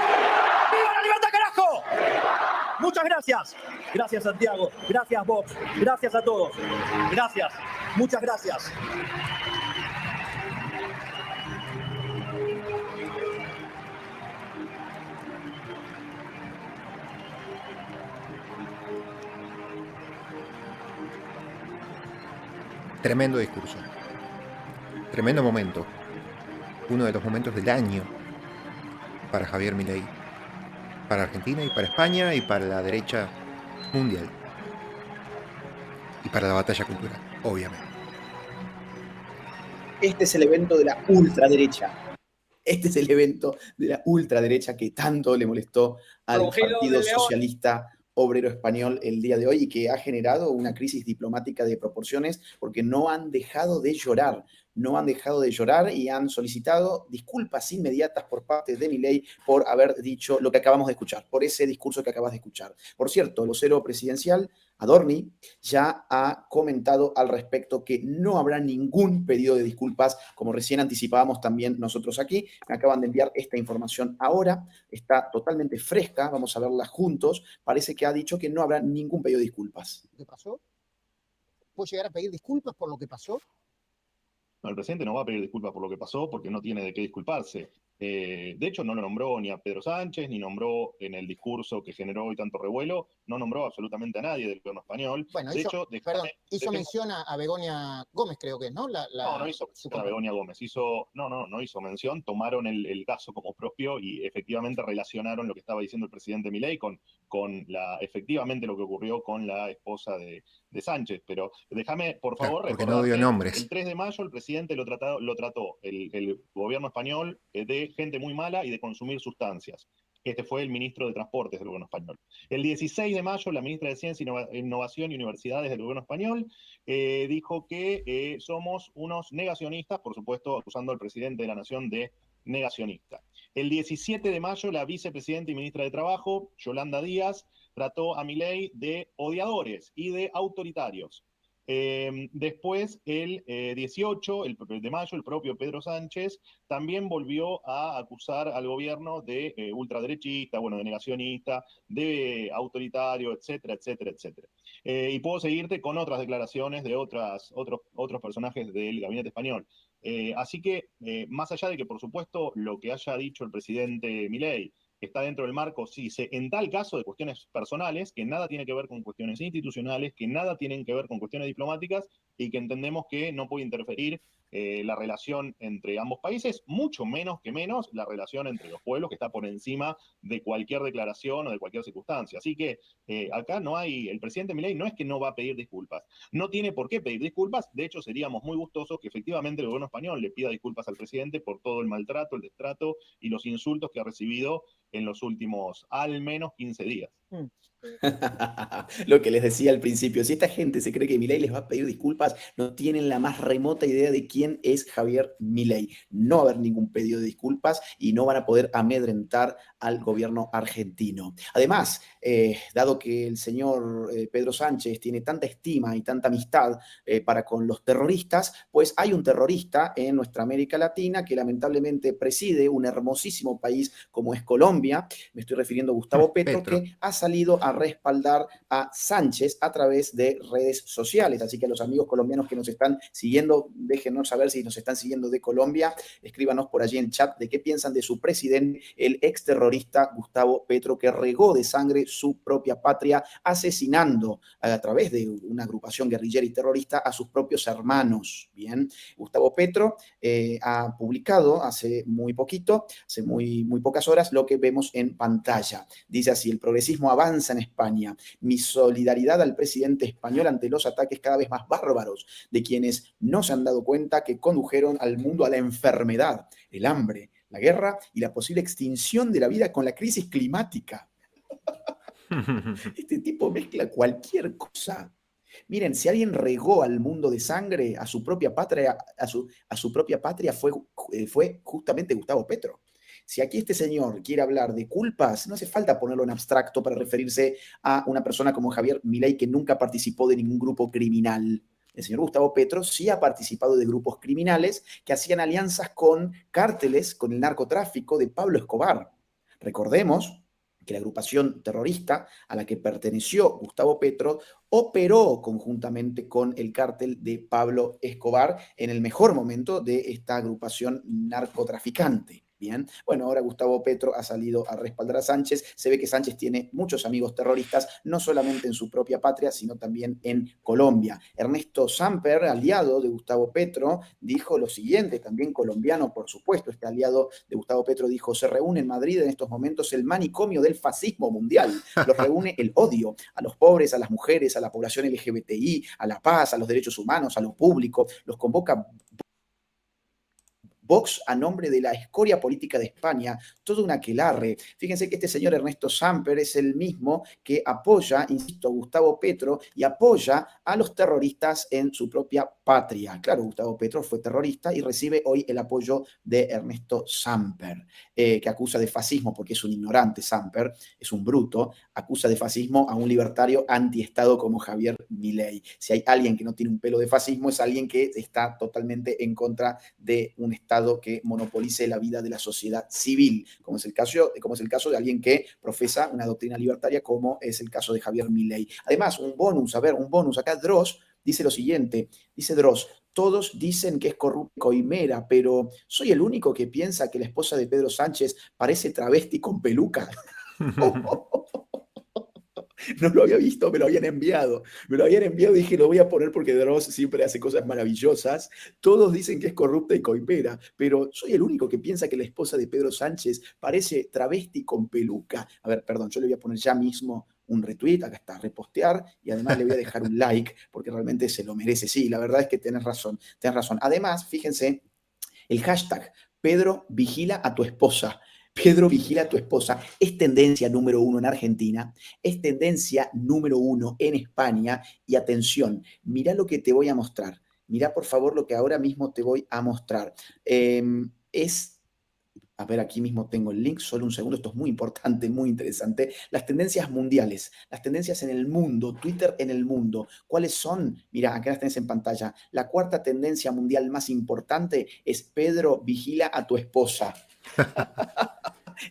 [SPEAKER 9] ¡Viva la libertad, carajo! Muchas gracias. Gracias, Santiago. Gracias, Vox. Gracias a todos. Gracias. Muchas gracias.
[SPEAKER 1] Tremendo discurso. Tremendo momento. Uno de los momentos del año para Javier Milei. Para Argentina y para España y para la derecha mundial. Y para la batalla cultural, obviamente.
[SPEAKER 2] Este es el evento de la ultraderecha. Este es el evento de la ultraderecha que tanto le molestó al Partido Socialista Obrero Español el día de hoy y que ha generado una crisis diplomática de proporciones porque no han dejado de llorar. No han dejado de llorar y han solicitado disculpas inmediatas por parte de Milei por haber dicho lo que acabamos de escuchar, por ese discurso que acabas de escuchar. Por cierto, el vocero presidencial, Adorni, ya ha comentado al respecto que no habrá ningún pedido de disculpas, como recién anticipábamos también nosotros aquí. Me acaban de enviar esta información ahora, está totalmente fresca, vamos a verla juntos. Parece que ha dicho que no habrá ningún pedido de disculpas.
[SPEAKER 10] ¿Qué pasó? ¿Puedo llegar a pedir disculpas por lo que pasó?
[SPEAKER 11] No, el presidente no va a pedir disculpas por lo que pasó porque no tiene de qué disculparse. De hecho, no lo nombró ni a Pedro Sánchez, ni nombró en el discurso que generó hoy tanto revuelo, no nombró absolutamente a nadie del gobierno español.
[SPEAKER 10] Bueno,
[SPEAKER 11] De
[SPEAKER 10] hizo,
[SPEAKER 11] hecho,
[SPEAKER 10] perdón, hizo mención a Begoña Gómez, creo que es, ¿no?
[SPEAKER 11] no hizo mención a Begoña Gómez, no hizo mención, tomaron el caso como propio y efectivamente relacionaron lo que estaba diciendo el presidente Milei con efectivamente lo que ocurrió con la esposa de Sánchez. Pero déjame, por
[SPEAKER 1] Claro,
[SPEAKER 11] favor,
[SPEAKER 1] porque
[SPEAKER 11] recordar
[SPEAKER 1] no dio
[SPEAKER 11] que
[SPEAKER 1] nombres.
[SPEAKER 11] el 3 de mayo el presidente lo trató el gobierno español de gente muy mala y de consumir sustancias. Este fue el ministro de Transportes del gobierno español. El 16 de mayo, la ministra de Ciencia, Innovación y Universidades del gobierno español dijo que somos unos negacionistas, por supuesto, acusando al presidente de la nación de negacionista. El 17 de mayo, la vicepresidenta y ministra de Trabajo, Yolanda Díaz, trató a Milei de odiadores y de autoritarios. Después, el 18 de mayo, el propio Pedro Sánchez también volvió a acusar al gobierno de ultraderechista, de negacionista, de autoritario, etcétera, etcétera, etcétera. Y puedo seguirte con otras declaraciones de otros personajes del gabinete español. Así que, más allá de que, por supuesto, lo que haya dicho el presidente Milei está dentro del marco, sí, en tal caso de cuestiones personales, que nada tiene que ver con cuestiones institucionales, que nada tienen que ver con cuestiones diplomáticas y que entendemos que no puede interferir la relación entre ambos países, mucho menos la relación entre los pueblos, que está por encima de cualquier declaración o de cualquier circunstancia. Así que acá no hay, el presidente Milei no es que no va a pedir disculpas, no tiene por qué pedir disculpas, de hecho seríamos muy gustosos que efectivamente el gobierno español le pida disculpas al presidente por todo el maltrato, el destrato y los insultos que ha recibido en los últimos al menos 15 días.
[SPEAKER 2] Lo que les decía al principio, si esta gente se cree que Milei les va a pedir disculpas, no tienen la más remota idea de quién es Javier Milei. No va a haber ningún pedido de disculpas y no van a poder amedrentar al gobierno argentino. Además, dado que el señor Pedro Sánchez tiene tanta estima y tanta amistad para con los terroristas, pues hay un terrorista en nuestra América Latina que lamentablemente preside un hermosísimo país como es Colombia. Me estoy refiriendo a Gustavo Petro, que ha salido a respaldar a Sánchez a través de redes sociales. Así que a los amigos colombianos que nos están siguiendo, déjenos saber si nos están siguiendo de Colombia, escríbanos por allí en chat de qué piensan de su presidente, el exterrorista Gustavo Petro, que regó de sangre su propia patria, asesinando a través de una agrupación guerrillera y terrorista a sus propios hermanos. Bien, Gustavo Petro ha publicado hace muy poquito, hace muy pocas horas, lo que vemos en pantalla. Dice así: el progresismo avanza en España. Mi solidaridad al presidente español ante los ataques cada vez más bárbaros de quienes no se han dado cuenta que condujeron al mundo a la enfermedad, el hambre, la guerra y la posible extinción de la vida con la crisis climática. Este tipo mezcla cualquier cosa. Miren, si alguien regó al mundo de sangre, a su propia patria, a su propia patria fue justamente Gustavo Petro. Si aquí este señor quiere hablar de culpas, no hace falta ponerlo en abstracto para referirse a una persona como Javier Milei, que nunca participó de ningún grupo criminal. El señor Gustavo Petro sí ha participado de grupos criminales que hacían alianzas con cárteles, con el narcotráfico de Pablo Escobar. Recordemos que la agrupación terrorista a la que perteneció Gustavo Petro operó conjuntamente con el cártel de Pablo Escobar en el mejor momento de esta agrupación narcotraficante. Bien, bueno, ahora Gustavo Petro ha salido a respaldar a Sánchez. Se ve que Sánchez tiene muchos amigos terroristas, no solamente en su propia patria, sino también en Colombia. Ernesto Samper, aliado de Gustavo Petro, dijo lo siguiente, también colombiano, por supuesto. Este aliado de Gustavo Petro dijo: se reúne en Madrid en estos momentos el manicomio del fascismo mundial. Los reúne el odio a los pobres, a las mujeres, a la población LGBTI, a la paz, a los derechos humanos, a lo público. Los convoca Vox a nombre de la escoria política de España, todo un aquelarre. Fíjense que este señor Ernesto Samper es el mismo que apoya, insisto, a Gustavo Petro y apoya a los terroristas en su propia patria. Claro, Gustavo Petro fue terrorista y recibe hoy el apoyo de Ernesto Samper, que acusa de fascismo, porque es un ignorante Samper, es un bruto, acusa de fascismo a un libertario antiestado como Javier Milei. Si hay alguien que no tiene un pelo de fascismo, es alguien que está totalmente en contra de un Estado que monopolice la vida de la sociedad civil, como es el caso de alguien que profesa una doctrina libertaria, como es el caso de Javier Milei. Además, un bonus, acá Dross dice lo siguiente, dice Dross: Todos dicen que es corrupta y coimera, pero soy el único que piensa que la esposa de Pedro Sánchez parece travesti con peluca. No lo había visto, me lo habían enviado. Me lo habían enviado y dije, lo voy a poner porque Dross siempre hace cosas maravillosas. Todos dicen que es corrupta y coipera, pero soy el único que piensa que la esposa de Pedro Sánchez parece travesti con peluca. A ver, perdón, yo le voy a poner ya mismo un retweet, acá está, repostear, y además le voy a dejar un like porque realmente se lo merece. Sí, la verdad es que tenés razón, tenés razón. Además, fíjense, el hashtag Pedro vigila a tu esposa. Pedro vigila a tu esposa. Es tendencia número 1 en Argentina, es tendencia número 1 en España. Y atención, mirá lo que te voy a mostrar. Mirá por favor lo que ahora mismo te voy a mostrar. A ver, aquí mismo tengo el link, solo un segundo, esto es muy importante, muy interesante. Las tendencias mundiales, las tendencias en el mundo, Twitter en el mundo. ¿Cuáles son? Mira, acá las tenés en pantalla. La cuarta tendencia mundial más importante es Pedro vigila a tu esposa.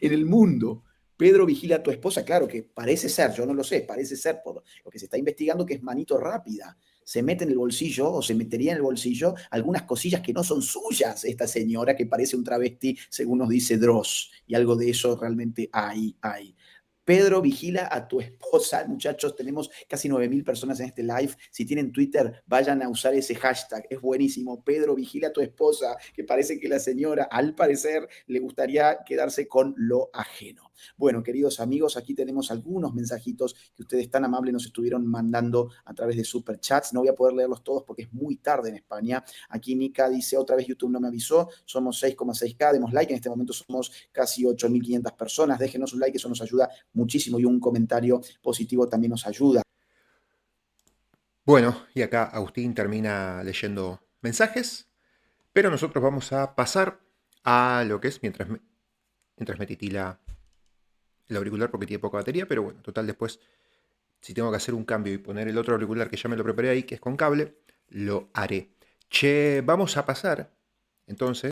[SPEAKER 2] En el mundo. Pedro vigila a tu esposa, claro que parece ser, yo no lo sé, parece ser por lo que se está investigando que es manito rápida. Se mete en el bolsillo o se metería en el bolsillo algunas cosillas que no son suyas, esta señora que parece un travesti, según nos dice Dross, y algo de eso realmente hay. Pedro vigila a tu esposa. Muchachos, tenemos casi 9.000 personas en este live. Si tienen Twitter, vayan a usar ese hashtag. Es buenísimo. Pedro vigila a tu esposa, que parece que la señora, al parecer, le gustaría quedarse con lo ajeno. Bueno, queridos amigos, aquí tenemos algunos mensajitos que ustedes tan amables nos estuvieron mandando a través de superchats. No voy a poder leerlos todos porque es muy tarde en España. Aquí Nika dice, otra vez YouTube no me avisó. Somos 6,6K. Demos like. En este momento somos casi 8.500 personas. Déjenos un like, eso nos ayuda muchísimo, y un comentario positivo también nos ayuda.
[SPEAKER 1] Bueno, y acá Agustín termina leyendo mensajes, pero nosotros vamos a pasar a lo que es mientras me titila el auricular porque tiene poca batería, pero bueno, total después, si tengo que hacer un cambio y poner el otro auricular que ya me lo preparé ahí, que es con cable, lo haré. Che, vamos a pasar entonces